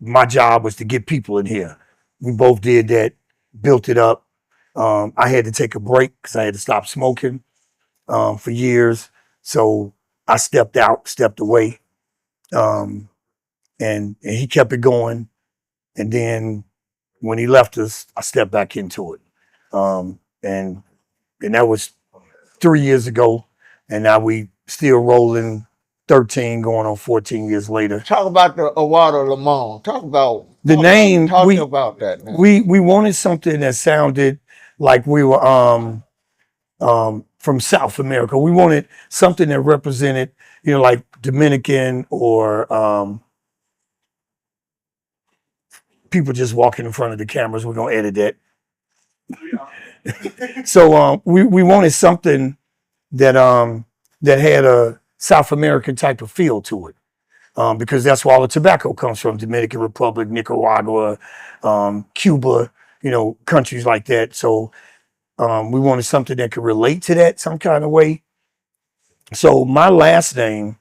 Speaker 4: My job was to get people in here. We both did that, built it up. I had to take a break because I had to stop smoking for years. So I stepped away. And he kept it going. And then when he left us, I stepped back into it. And that was 3 years ago. And now we still rolling 13, going on 14 years later.
Speaker 3: Talk about the Eduardo Leamon. Talk about
Speaker 4: the name.
Speaker 3: About that. Man.
Speaker 4: We wanted something that sounded like we were from South America. We wanted something that represented, like Dominican or people just walking in front of the cameras. We're gonna edit that. So we wanted something that had a South American type of feel to it. Because that's where all the tobacco comes from, Dominican Republic, Nicaragua, Cuba, countries like that. So we wanted something that could relate to that some kind of way. So my last name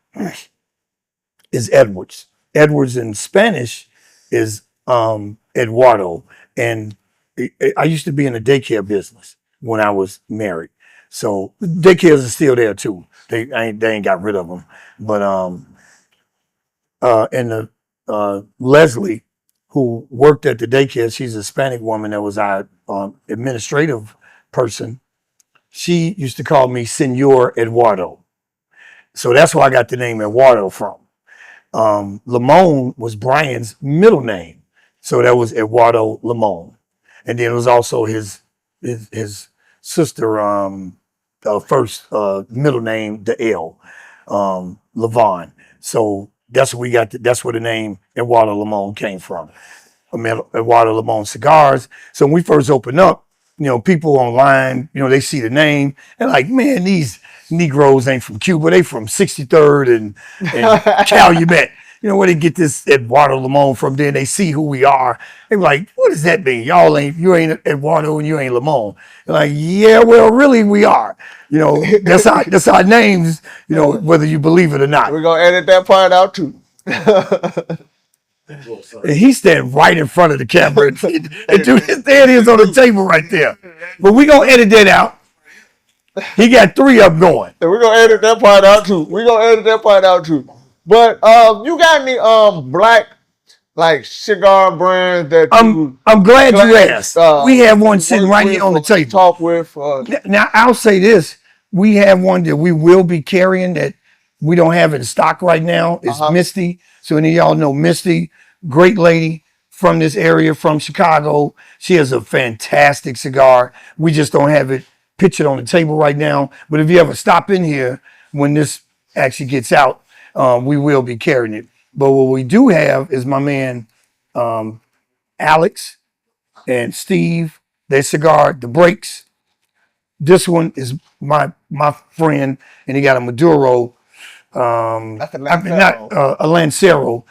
Speaker 4: is Edwards. Edwards in Spanish is Eduardo. And I used to be in the daycare business when I was married. So daycares are still there too. They ain't got rid of them. But and Leslie, who worked at the daycare, she's a Hispanic woman that was our administrative person. She used to call me Senor Eduardo. So that's where I got the name Eduardo from. Leamon was Brian's middle name. So that was Eduardo Leamon. And then it was also his sister, first middle name, the L, Levon. So that's what we got. That's where the name Eduardo Leamon came from. Eduardo Leamon cigars. So when we first opened up, people online, they see the name and like, man, these Negroes ain't from Cuba. They from 63rd and Calumet. Where they get this Eduardo Leamon from? Then they see who we are. They be like, what does that mean? You ain't Eduardo and you ain't Leamon. They're like, yeah, well, really we are. That's our names, whether you believe it or not.
Speaker 3: We're going to edit that part out too.
Speaker 4: And he's standing right in front of the camera. And dude, there it is on the table right there. But we going to edit that out. He got 3 of them going.
Speaker 3: And we're going to edit that part out too. But you got any black like cigar brands that
Speaker 4: I'm glad you asked. We have one sitting right here on the table.
Speaker 3: Talk with.
Speaker 4: Now I'll say this: we have one that we will be carrying that we don't have in stock right now. It's Misty. So any of y'all know Misty, great lady from this area, from Chicago. She has a fantastic cigar. We just don't have it pictured on the table right now. But if you ever stop in here when this actually gets out, we will be carrying it. But what we do have is my man Alex and Steve, their cigar, the Breaks. This one is my friend, and he got a Maduro.
Speaker 3: That's a
Speaker 4: Lancero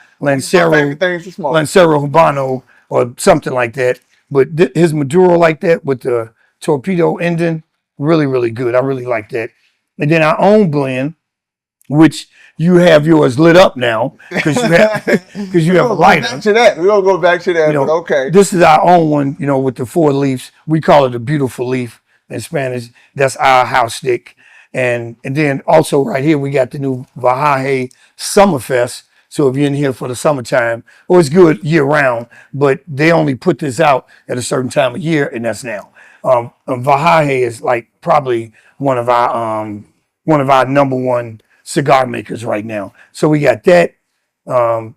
Speaker 4: Habano or something like that. But his Maduro like that with the torpedo ending, really, really good. I really like that. And then our own blend, which you have yours lit up now because you have a lighter.
Speaker 3: We're gonna go back to that. Okay.
Speaker 4: This is our own one, with the 4 leaves. We call it a beautiful leaf in Spanish. That's our house stick. And then also right here we got the new Vahaje Summerfest. So if you're in here for the summertime, it's good year round, but they only put this out at a certain time of year, and that's now. Vahaje is like probably one of our number one cigar makers right now. So we got that. If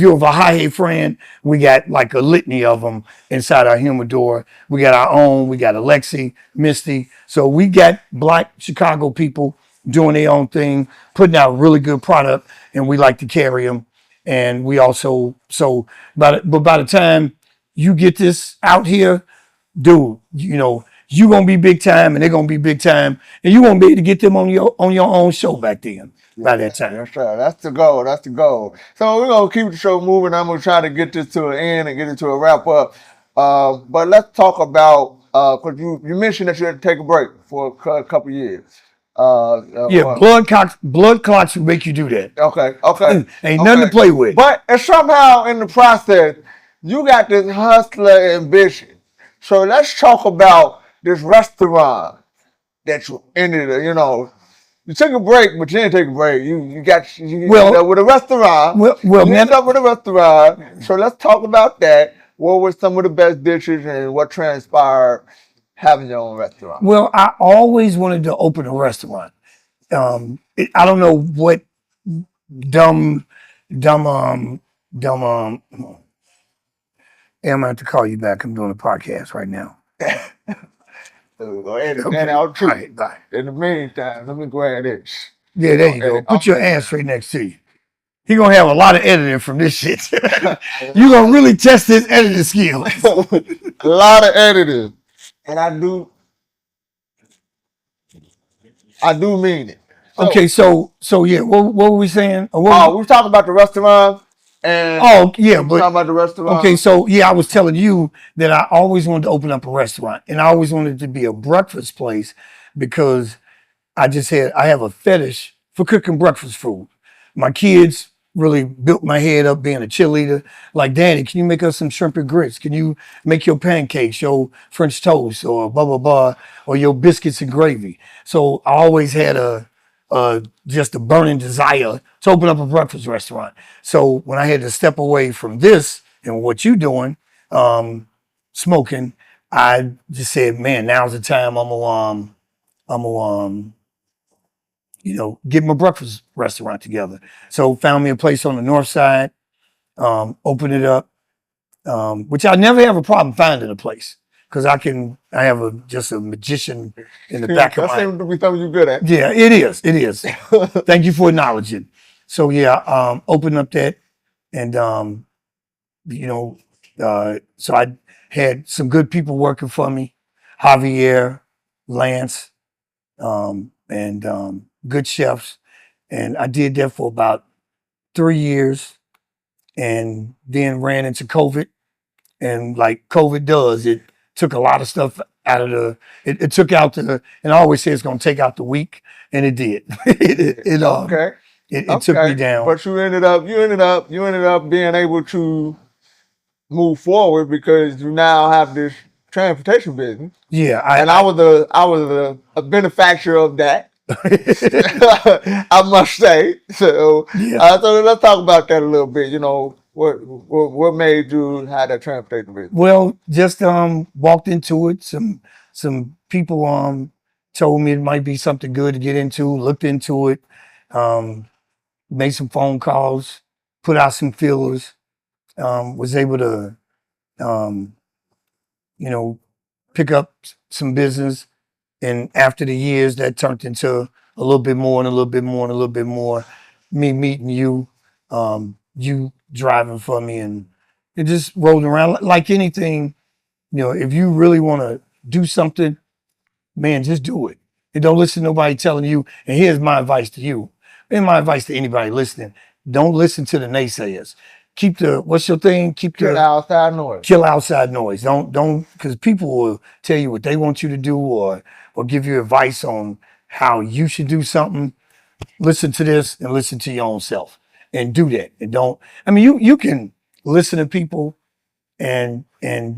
Speaker 4: you're a Vahaje friend, we got like a litany of them inside our humidor. We got our own, we got Alexi, Misty. So we got black Chicago people doing their own thing, putting out really good product, and we like to carry them. And we also, by the time you get this out here, dude, you gonna be big time and they're gonna be big time, and you won't be able to get them on your own show back then. By that time.
Speaker 3: That's right. That's the goal. So we're gonna keep the show moving. I'm gonna try to get this to an end and get it to a wrap up. But let's talk about because you mentioned that you had to take a break for a couple years.
Speaker 4: Blood clots will make you do that.
Speaker 3: Okay.
Speaker 4: Ain't nothing to play with.
Speaker 3: But somehow in the process, you got this hustler ambition. So let's talk about this restaurant that you ended. You took a break, but you didn't take a break. You ended up with a restaurant. Ended up with a restaurant. So let's talk about that. What were some of the best dishes and what transpired having your own restaurant?
Speaker 4: Well, I always wanted to open a restaurant. I don't know what dumb. I'm gonna have to call you back. I'm doing a podcast right now.
Speaker 3: Go edit that out too.
Speaker 4: Right.
Speaker 3: In the meantime, let me grab this.
Speaker 4: Yeah, there you go. Put your hand straight next to you. He gonna have a lot of editing from this shit. You gonna really test his editing skills.
Speaker 3: A lot of editing, and I do mean it.
Speaker 4: So yeah. What were we saying?
Speaker 3: We were talking about the restaurant. And
Speaker 4: talking
Speaker 3: about the restaurant.
Speaker 4: Okay, so yeah, I was telling you that I always wanted to open up a restaurant, and I always wanted it to be a breakfast place because I have a fetish for cooking breakfast food. My kids really built my head up being a cheerleader. Like, Daddy, can you make us some shrimp and grits? Can you make your pancakes, your French toast, or blah blah blah, or your biscuits and gravy? So I always had just a burning desire to open up a breakfast restaurant. So when I had to step away from this and what you doing, smoking, I just said, man, now's the time I'm gonna get my breakfast restaurant together. So found me a place on the north side, opened it up, which I never have a problem finding a place because I have just a magician in the back of
Speaker 3: That
Speaker 4: my.
Speaker 3: seems to be something you're good at.
Speaker 4: Yeah, it is. It is. Thank you for acknowledging. So yeah, open up that, and you know, so I had some good people working for me, Javier, Lance, and good chefs, and I did that for about 3 years, and then ran into COVID, and like COVID does, it took a lot of stuff out of it took out and I always say it's going to take out the weak, and it did.
Speaker 3: Okay.
Speaker 4: It took me down.
Speaker 3: But you ended up being able to move forward because you now have this transportation business.
Speaker 4: Yeah,
Speaker 3: I was a benefactor of that. I must say. So,
Speaker 4: Yeah.
Speaker 3: so let's talk about that a little bit. You know, what made you have that transportation business?
Speaker 4: Well, just walked into it. Some people told me it might be something good to get into. Looked into it. Made some phone calls. Put out some feelers. Was able to you know, pick up some business. And after the years, that turned into a little bit more and a little bit more and a little bit more. Me meeting you, you driving for me, and it just rolled around like anything. You know, if you really want to do something, man, just do it. And don't listen to nobody telling you. And here's my advice to you, and my advice to anybody listening: don't listen to the naysayers. Keep what's your thing?
Speaker 3: Kill outside noise.
Speaker 4: Kill outside noise. Don't, because people will tell you what they want you to do, or give you advice on how you should do something. Listen to this and listen to your own self, and do that. And don't. I mean, you can listen to people and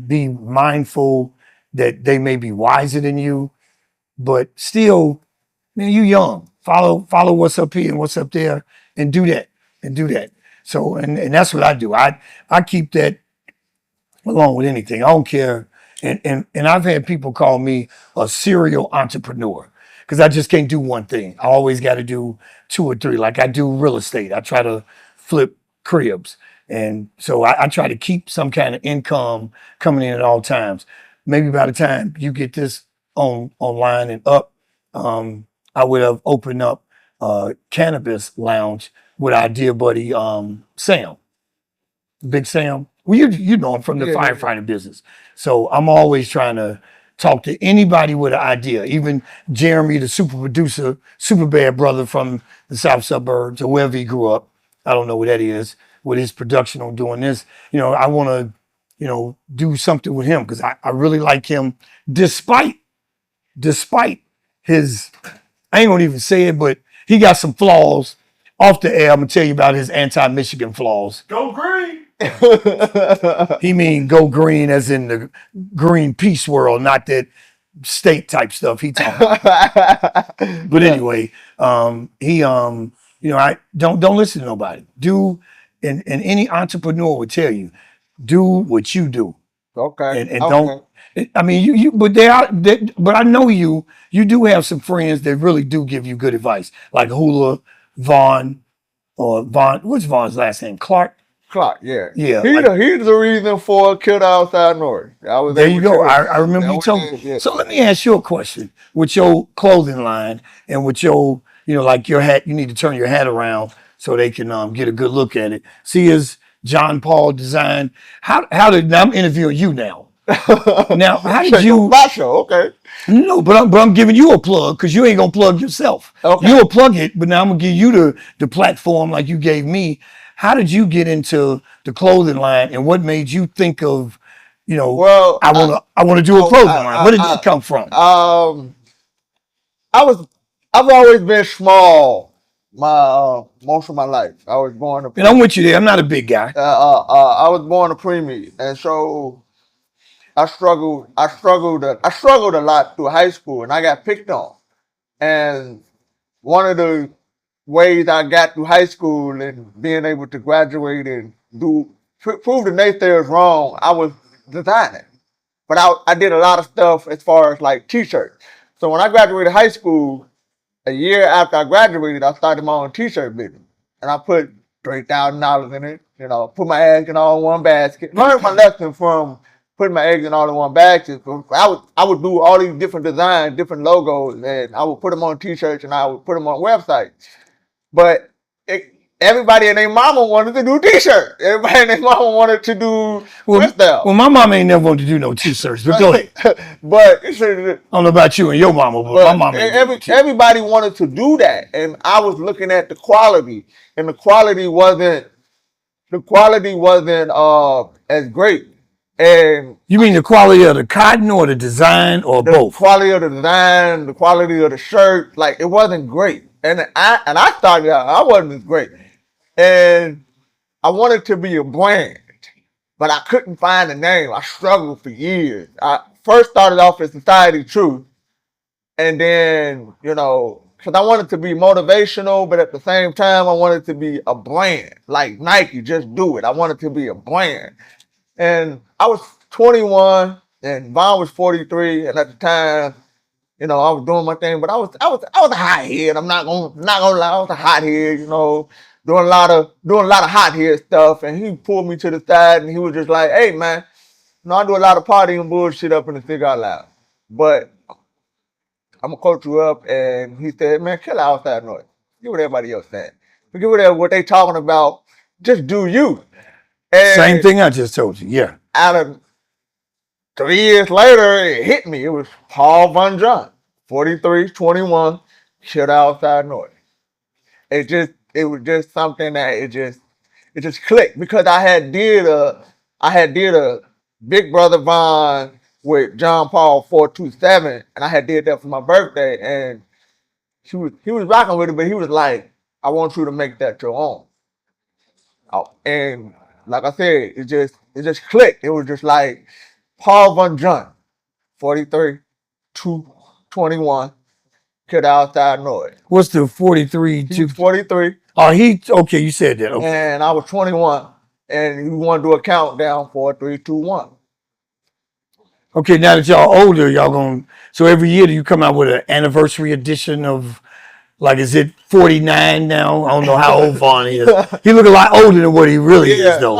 Speaker 4: be mindful that they may be wiser than you, but still, man, you young. Follow what's up here and what's up there, and do that. So, and that's what I do. I keep that along with anything. I don't care. And I've had people call me a serial entrepreneur because I just can't do one thing. I always got to do two or three. Like I do real estate. I try to flip cribs. And so I try to keep some kind of income coming in at all times. Maybe by the time you get this online and up, I would have opened up a cannabis lounge with our dear buddy Sam, Big Sam. Well, you know him from the firefighting business. So I'm always trying to talk to anybody with an idea. Even Jeremy, the super producer, super bad brother from the south suburbs or wherever he grew up. I don't know what that is with his production on doing this. You know, I want to, do something with him because I really like him despite his, I ain't gonna even say it, but he got some flaws. Off the air, I'm gonna tell you about his anti-Michigan flaws.
Speaker 5: Go green.
Speaker 4: He mean go green as in the green peace world, not that state type stuff he talking about. But anyway, he I don't listen to nobody. And any entrepreneur would tell you, do what you do.
Speaker 3: Okay.
Speaker 4: And don't. I mean, but but I know you do have some friends that really do give you good advice, like Hula, Vaughn, what's Vaughn's last name? Clark,
Speaker 3: yeah.
Speaker 4: Yeah.
Speaker 3: He's the reason for Kill Outside Noise.
Speaker 4: There you go. I remember you told me.
Speaker 3: Yeah.
Speaker 4: So let me ask you a question. With your clothing line and with your, like your hat, you need to turn your hat around so they can get a good look at it. See his John Paul design. Now I'm interviewing you now. Now, how did you?
Speaker 3: My show, okay.
Speaker 4: No, but I'm giving you a plug because you ain't gonna plug yourself.
Speaker 3: Okay.
Speaker 4: You'll plug it, but now I'm gonna give you the platform like you gave me. How did you get into the clothing line, and what made you think of,
Speaker 3: Well,
Speaker 4: I wanna do a clothing line? Where did that come from?
Speaker 3: I've always been small most of my life. I was born a
Speaker 4: And I'm with you there. I'm not a big guy.
Speaker 3: I was born a preemie, and so I struggled a lot through high school, and I got picked on. And one of the ways I got through high school and being able to graduate and prove the naysayers wrong, I was designing. But I did a lot of stuff as far as like t-shirts. So when I graduated high school, a year after I graduated, I started my own t-shirt business. And I put $3,000 in it, put my ass in all one basket. Learned my lesson from putting my eggs in all in one basket. I would do all these different designs, different logos, and I would put them on T-shirts and I would put them on websites. But everybody and their mama wanted to do T-shirts. Everybody and their mama wanted to do freestyle.
Speaker 4: Well, my mama ain't never wanted to do no T-shirts, but go ahead.
Speaker 3: But
Speaker 4: I don't know about you and your mama, but my mama ain't
Speaker 3: everybody wanted to do that, and I was looking at the quality, and the quality wasn't as great. And
Speaker 4: you mean the quality of the cotton or the design or both?
Speaker 3: The quality of the design, the quality of the shirt, like it wasn't great. And I started out, I wasn't as great. And I wanted to be a brand, but I couldn't find a name. I struggled for years. I first started off as Society Truth, and then, because I wanted to be motivational, but at the same time, I wanted to be a brand. Like Nike, just do it. I wanted to be a brand. And I was 21 and Vaughn was 43, and at the time, I was doing my thing, but I was a hothead. I'm not gonna lie, I was a hothead, doing a lot of hothead stuff. And he pulled me to the side and he was just like, "Hey man, I do a lot of partying and bullshit up in the cigar lounge, but I'm gonna coach you up." And he said, "Man, kill outside noise. Forget what everybody else saying. Forget what they talking about. Just do you." And
Speaker 4: same thing I just told you, yeah.
Speaker 3: Out of 3 years later, it hit me. It was Paul Von John, 43, 21, killed outside noise. It was just something that it just clicked, because I had did a Big Brother Von with John Paul 427, and I had did that for my birthday, and he was rocking with it, but he was like, "I want you to make that your own." And like I said, it just clicked. It was just like Paul Von John, 43, 221, killed outside noise.
Speaker 4: What's the 43?
Speaker 3: He was 43.
Speaker 4: Oh, okay, you said that. Okay.
Speaker 3: And I was 21, and you want to do a countdown, 4, 3, 2, 1.
Speaker 4: Okay, now that y'all older, so every year do you come out with an anniversary edition of, like, is it 49 now? I don't know how old Vaughn is. He look a lot older than what he really is, though.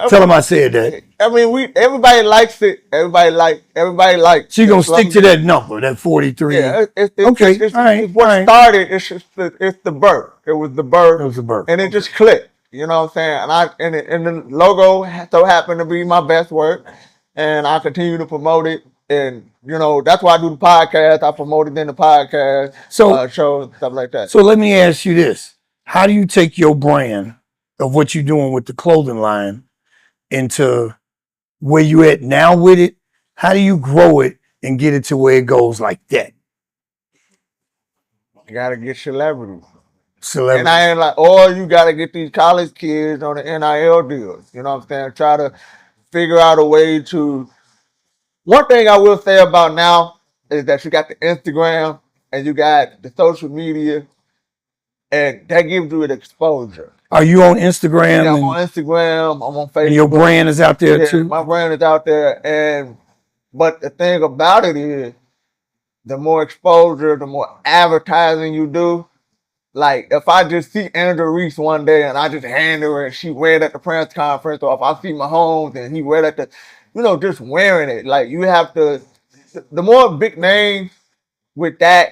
Speaker 4: Tell him I said that.
Speaker 3: I mean, everybody likes it. Everybody likes.
Speaker 4: So you gonna stick to that number, that 43?
Speaker 3: Yeah.
Speaker 4: Okay.
Speaker 3: It's
Speaker 4: all right.
Speaker 3: what started. It's the birth. It was the birth.
Speaker 4: It was the birth.
Speaker 3: And it just clicked. You know what I'm saying? And the logo so happened to be my best work, and I continue to promote it. And that's why I do the podcast. I promote it in the podcast, shows, stuff like that.
Speaker 4: So let me ask you this: how do you take your brand of what you're doing with the clothing line into where you at now with it? How do you grow it and get it to where it goes like that?
Speaker 3: You gotta get celebrities.
Speaker 4: And
Speaker 3: I ain't like, or you gotta get these college kids on the NIL deals. You know what I'm saying? Try to figure out a way to. One thing I will say about now is that you got the Instagram and you got the social media, and that gives you an exposure.
Speaker 4: Are you on Instagram?
Speaker 3: Yeah, I'm on Instagram. I'm on Facebook.
Speaker 4: And your brand is out there too?
Speaker 3: My brand is out there. But the thing about it is, the more exposure, the more advertising you do. Like, if I just see Andrew Reese one day and I just hand her and she wear it at the press conference, or if I see Mahomes and he wear it at the, just wearing it. Like, you have to, the more big names with that,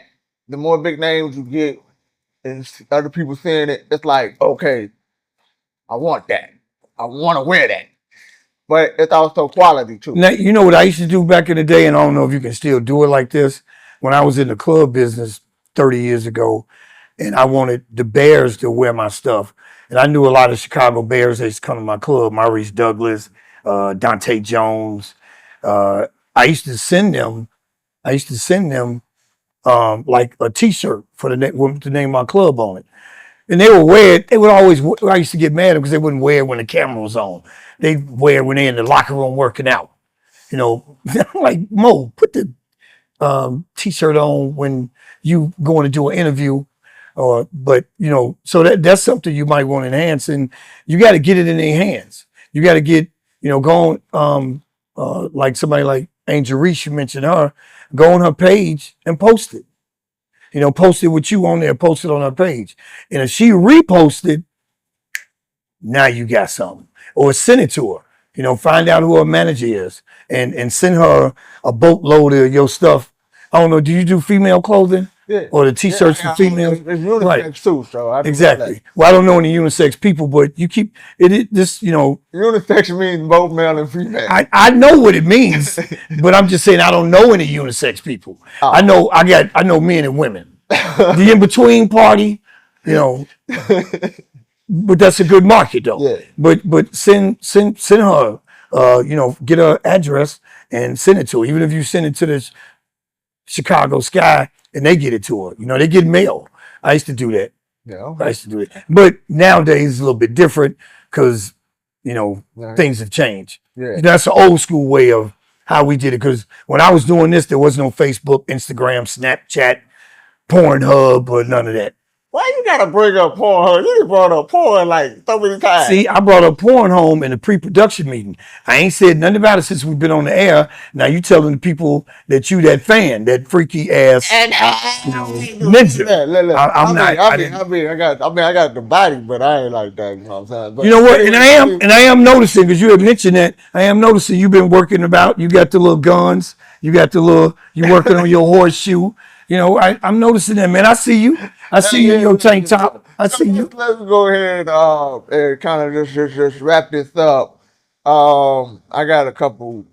Speaker 3: the more big names you get and other people seeing it, it's like, okay, I want that. I want to wear that. But it's also quality too.
Speaker 4: Now, you know what I used to do back in the day, and I don't know if you can still do it like this, when I was in the club business 30 years ago, and I wanted the Bears to wear my stuff. And I knew a lot of Chicago Bears. They used to come to my club, Maurice Douglas, Dante Jones. I used to send them like a T-shirt with the name of my club on it. And they would wear it. They would always, I used to get mad because they wouldn't wear it when the camera was on. They'd wear it when they're in the locker room working out. I'm like, Mo, put the T-shirt on when you going to do an interview. But so that's something you might want to enhance, and you got to get it in their hands. You got to get, going, like somebody like Angel Reese, you mentioned her, go on her page and post it. Post it with you on there, post it on her page. And if she reposted, now you got something. Or send it to her. You know, find out who her manager is and send her a boatload of your stuff. I don't know, do you do female clothing?
Speaker 3: Yeah.
Speaker 4: Or the t-shirts for females?
Speaker 3: It's unisex too, so I do
Speaker 4: Exactly.
Speaker 3: that.
Speaker 4: Well, I don't know any unisex people, but you keep it just, you know.
Speaker 3: Unisex means both male and female.
Speaker 4: I know what it means, but I'm just saying I don't know any unisex people.
Speaker 3: Oh.
Speaker 4: I know men and women. The in-between party, you know. But that's a good market though.
Speaker 3: Yeah.
Speaker 4: But send her you know, get her address and send it to her. Even if you send it to the Chicago Sky and they get it to her. You know, they get mail. I used to do that.
Speaker 3: Yeah.
Speaker 4: I used to do it. But nowadays it's a little bit different because, you know,
Speaker 3: Right.
Speaker 4: things have changed.
Speaker 3: Yeah.
Speaker 4: That's the old school way of how we did it. Because when I was doing this, there was no Facebook, Instagram, Snapchat, Pornhub, or none of that.
Speaker 3: Why you gotta bring up porn? You just brought up porn like so many times.
Speaker 4: See, I brought up porn home in the pre-production meeting. I ain't said nothing about it since we've been on the air. Now you telling the people that you that fan, that freaky ass,
Speaker 3: and
Speaker 4: you know, ninja.
Speaker 3: Look.
Speaker 4: I'm not.
Speaker 3: I got the body, but I ain't like that. You know what I'm saying? But
Speaker 4: You know what? And I am noticing, because you have mentioned that. I am noticing you've been working about. You got the little guns. You got the little. You working on your horseshoe. You know, I'm noticing that, man. I see you. I see you in your tank top. I see you.
Speaker 3: Let's go ahead and kind of just wrap this up. I got a couple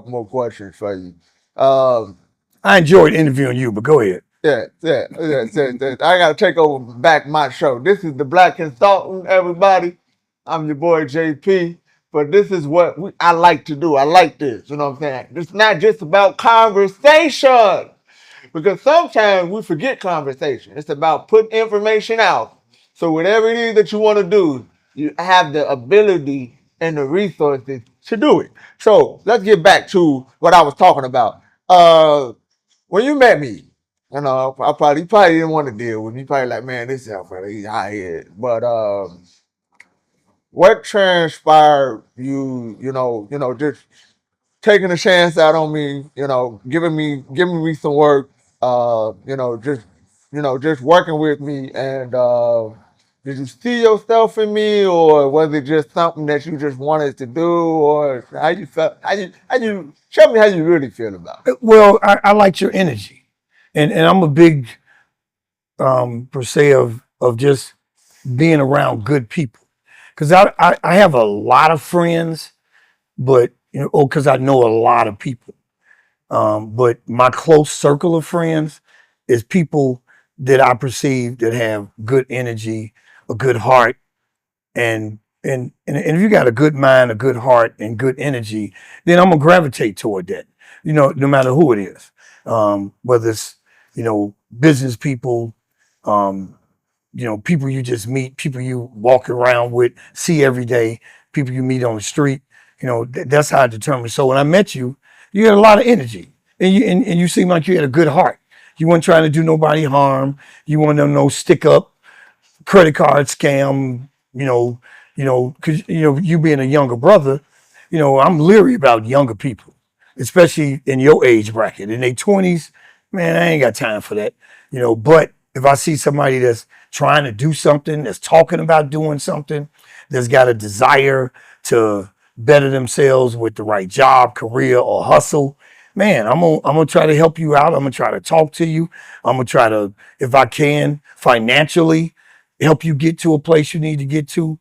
Speaker 3: more questions for you.
Speaker 4: I enjoyed interviewing you, but go ahead.
Speaker 3: Yeah. I gotta take over back my show. This is the Black Consultant, everybody. I'm your boy JP. But this is what I like to do. I like this. You know what I'm saying? It's not just about conversation. Because sometimes we forget conversation. It's about putting information out. So whatever it is that you want to do, you have the ability and the resources to do it. So let's get back to what I was talking about. When you met me, you know, you probably didn't want to deal with me. You probably like, man, this young fella, he's hot here. But what transpired you know, just taking a chance out on me, you know, giving me some work, just working with me, and did you see yourself in me, or was it just something that you just wanted to do, or how you felt? How you show me how you really feel about it?
Speaker 4: Well, I liked your energy, and I'm a big per se of just being around good people, because I have a lot of friends, but because I know a lot of people. But my close circle of friends is people that I perceive that have good energy, a good heart, and if you got a good mind, a good heart, and good energy, then I'm gonna gravitate toward that. You know, no matter who it is, whether it's business people, people you just meet, people you walk around with, see every day, people you meet on the street. That's how I determine. So when I met you, you had a lot of energy, and you seemed like you had a good heart. You weren't trying to do nobody harm. You weren't no stick up, credit card scam. Because you being a younger brother, I'm leery about younger people, especially in your age bracket, in their 20s. Man, I ain't got time for that. But if I see somebody that's trying to do something, that's talking about doing something, that's got a desire to better themselves with the right job, career, or hustle, man, I'm gonna try to help you out. I'm gonna try to talk to you. I'm gonna try to, if I can, financially help you get to a place you need to get to,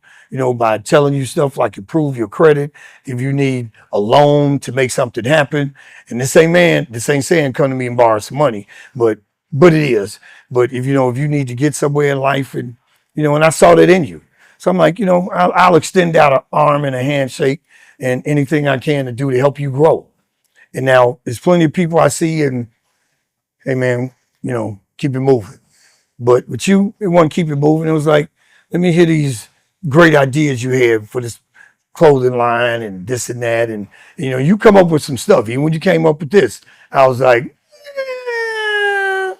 Speaker 4: by telling you stuff like improve your credit. If you need a loan to make something happen, and this ain't saying come to me and borrow some money, but it is. But if you need to get somewhere in life, and and I saw that in you. So I'm like, I'll extend out an arm and a handshake and anything I can to do to help you grow. And now there's plenty of people I see, and hey man, keep it moving. But with you, it wasn't keep it moving. It was like, let me hear these great ideas you have for this clothing line and this and that. And you come up with some stuff. Even when you came up with this, I was like, eh.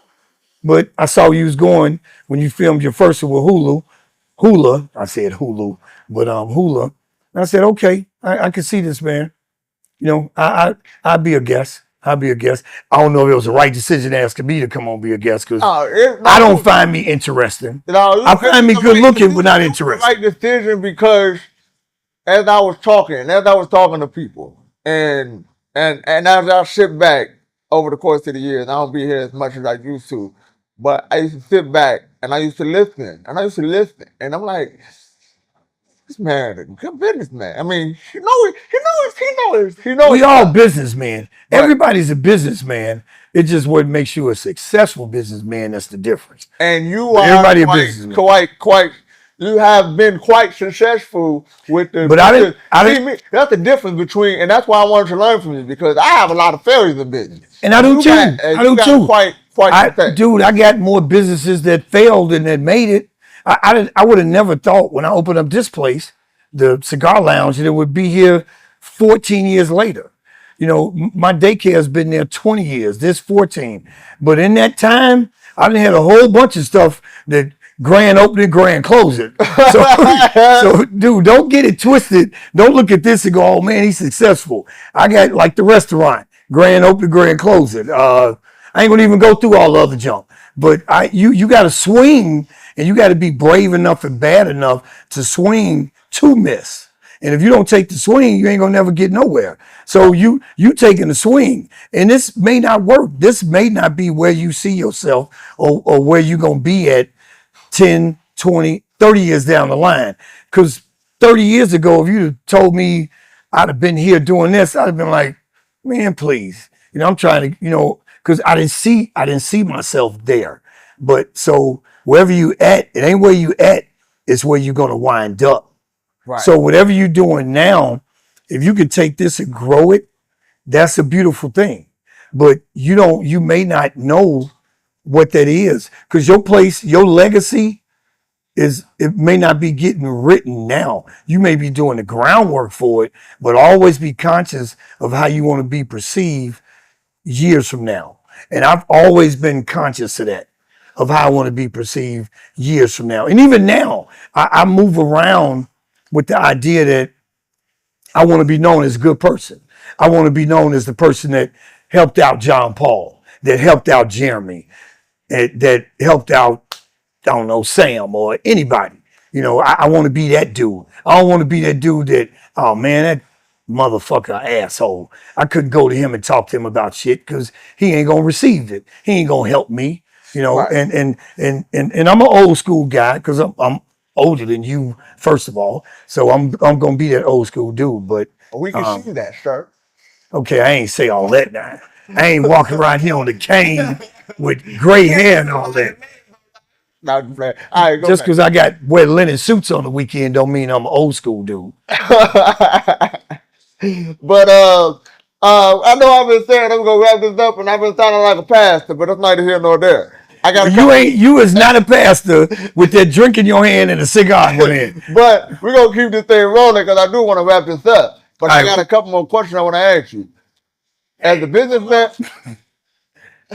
Speaker 4: But I saw you was going when you filmed your first one with Hula. I said Hulu, but Hula. And I said, okay, I can see this, man. I'd be a guest. I'd be a guest. I don't know if it was the right decision asking me to come on be a guest, because I don't find me interesting. I find me good looking, but not interesting.
Speaker 3: Right decision, because as I was talking to people, and as I sit back over the course of the years, I don't be here as much as I used to, but I used to sit back and I used to listen, and I'm like, this man, a good businessman. I mean, he knows.
Speaker 4: We all businessmen.
Speaker 3: Right.
Speaker 4: Everybody's a businessman. It's just what makes you a successful businessman. That's the difference.
Speaker 3: And you
Speaker 4: But
Speaker 3: are
Speaker 4: everybody a businessman.
Speaker 3: quite. You have been quite successful with the.
Speaker 4: But I didn't-
Speaker 3: That's the difference between, and that's why I wanted to learn from you, because I have a lot of failures in business,
Speaker 4: And I do
Speaker 3: You
Speaker 4: too.
Speaker 3: got-
Speaker 4: I
Speaker 3: you
Speaker 4: do
Speaker 3: got
Speaker 4: too.
Speaker 3: Quite success.
Speaker 4: Dude, I got more businesses that failed than that made it. I would have never thought when I opened up this place, the cigar lounge, that it would be here 14 years later. You know, my daycare has been there 20 years, this 14. But in that time, I done had a whole bunch of stuff that grand open it, grand close it. So, dude, don't get it twisted. Don't look at this and go, oh man, he's successful. I got like the restaurant, grand open it, grand close it. I ain't gonna even go through all the other junk. But you got to swing, and you got to be brave enough and bad enough to swing to miss. And if you don't take the swing, you ain't gonna never get nowhere. So you taking the swing, and this may not work. This may not be where you see yourself, or where you gonna be at 10, 20, 30 years down the line. Because 30 years ago, if you'd have told me I'd have been here doing this, I'd have been like, man, please. You know, I'm trying to, because I didn't see myself there. But so wherever you at, it ain't where you at, it's where you're gonna wind up.
Speaker 3: Right.
Speaker 4: So whatever you're doing now, if you can take this and grow it, that's a beautiful thing. But you may not know what that is, because your legacy it may not be getting written now. You may be doing the groundwork for it, but always be conscious of how you want to be perceived years from now. And I've always been conscious of that, of how I want to be perceived years from now. And even now, I move around with the idea that I want to be known as a good person. I want to be known as the person that helped out John Paul, that helped out Jeremy, that helped out, I don't know, Sam or anybody. I want to be that dude. I don't want to be that dude that, oh man, that motherfucker asshole. I couldn't go to him and talk to him about shit because he ain't gonna receive it. He ain't gonna help me.
Speaker 3: Right.
Speaker 4: And I'm an old school guy because I'm older than you, first of all. So I'm gonna be that old school dude. But
Speaker 3: We can see that, sir.
Speaker 4: okay, I ain't say all that now. I ain't walking around here on the cane with gray hair and all that.
Speaker 3: Now, all right, go
Speaker 4: Just
Speaker 3: back.
Speaker 4: because I got wear linen suits on the weekend don't mean I'm an old school dude.
Speaker 3: But I know I've been saying I'm gonna wrap this up, and I've been sounding like a pastor, but that's neither here nor there. I got
Speaker 4: You is not a pastor with that drink in your hand and a cigar in your hand.
Speaker 3: But we're gonna keep this thing rolling because I do want to wrap this up. But I
Speaker 4: All right.
Speaker 3: got a couple more questions I want to ask you. As a businessman,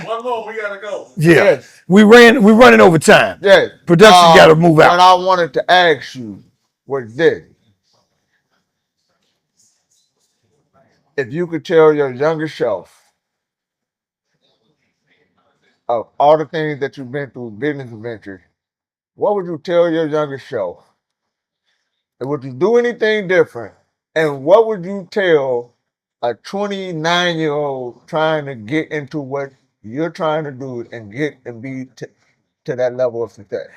Speaker 2: One more, we gotta go.
Speaker 4: Yeah,
Speaker 3: Yes.
Speaker 4: we're running over time.
Speaker 3: yes,
Speaker 4: Production got to move
Speaker 3: What
Speaker 4: out.
Speaker 3: I wanted to ask you was this: if you could tell your younger self of all the things that you've been through, business adventures, what would you tell your younger self? And would you do anything different? And what would you tell a 29-year-old trying to get into what you're trying to do and get and be to that level of success?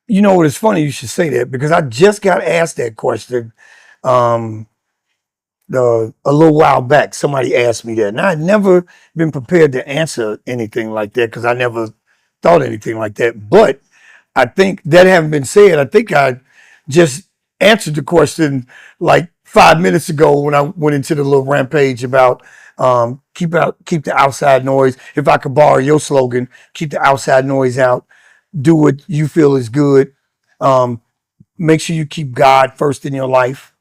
Speaker 4: You know what? It's funny you should say that because I just got asked that question a little while back. Somebody asked me that, and I had never been prepared to answer anything like that because I never thought anything like that. But I think that having been said, I think I just answered the question like 5 minutes ago when I went into the little rampage about keep the outside noise. If I could borrow your slogan, keep the outside noise out. Do what you feel is good. Make sure you keep God first in your life.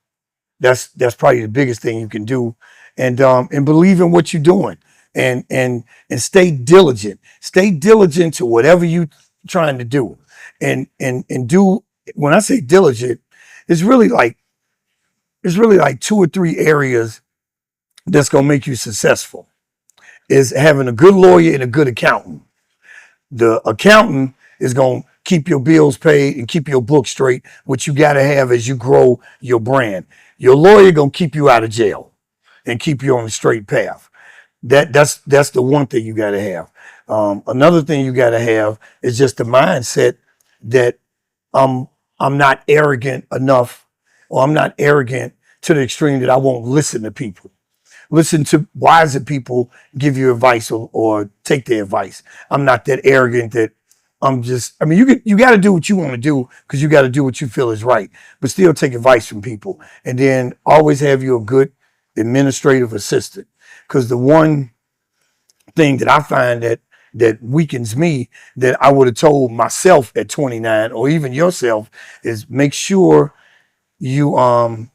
Speaker 4: That's probably the biggest thing you can do, and believe in what you're doing, and stay diligent. Stay diligent to whatever you trying to do, and do. When I say diligent, it's really like 2 or 3 areas that's gonna make you successful. Is having a good lawyer and a good accountant. The accountant is gonna keep your bills paid and keep your book straight, which you got to have as you grow your brand. Your lawyer gonna keep you out of jail and keep you on the straight path. That's the one thing you got to have. Another thing you got to have is just the mindset that I'm not arrogant enough, or I'm not arrogant to the extreme that I won't listen to people. Listen to wiser people give you advice or take their advice. I'm not that arrogant that you got to do what you want to do because you got to do what you feel is right, but still take advice from people. And then always have you a good administrative assistant. Because the one thing that I find that weakens me that I would have told myself at 29 or even yourself is make sure you don't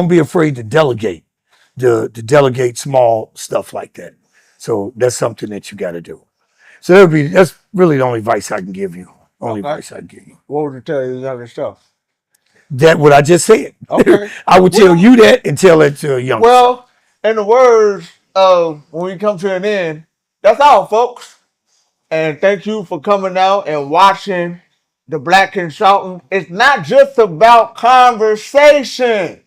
Speaker 4: be afraid to delegate. To delegate small stuff like that. So that's something that you got to do. So that's really the only advice I can give you. Advice I can give you.
Speaker 3: What would you tell your younger self?
Speaker 4: That what I just said.
Speaker 3: Okay.
Speaker 4: I would tell you that and tell it to a young.
Speaker 3: Well, in the words of when we come to an end, that's all, folks. And thank you for coming out and watching the Black Consultant. It's not just about conversation.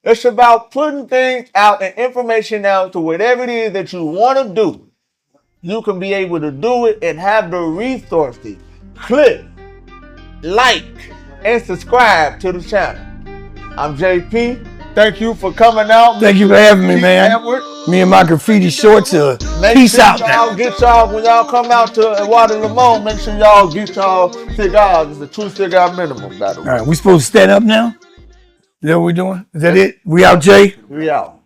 Speaker 3: It's about putting things out and information out to whatever it is that you want to do. You can be able to do it and have the resources. Click, like, and subscribe to the channel. I'm JP. Thank you for coming out.
Speaker 4: Thank you for having me, man.
Speaker 3: Edward.
Speaker 4: Me and my graffiti shorts are peace out now.
Speaker 3: When y'all come out to Eduardo Leamon, make sure y'all get y'all cigars. It's a 2 cigar minimum, by the way.
Speaker 4: All right, we supposed to stand up now? Is that what we're doing? Is that it? We out, Jay?
Speaker 3: We out.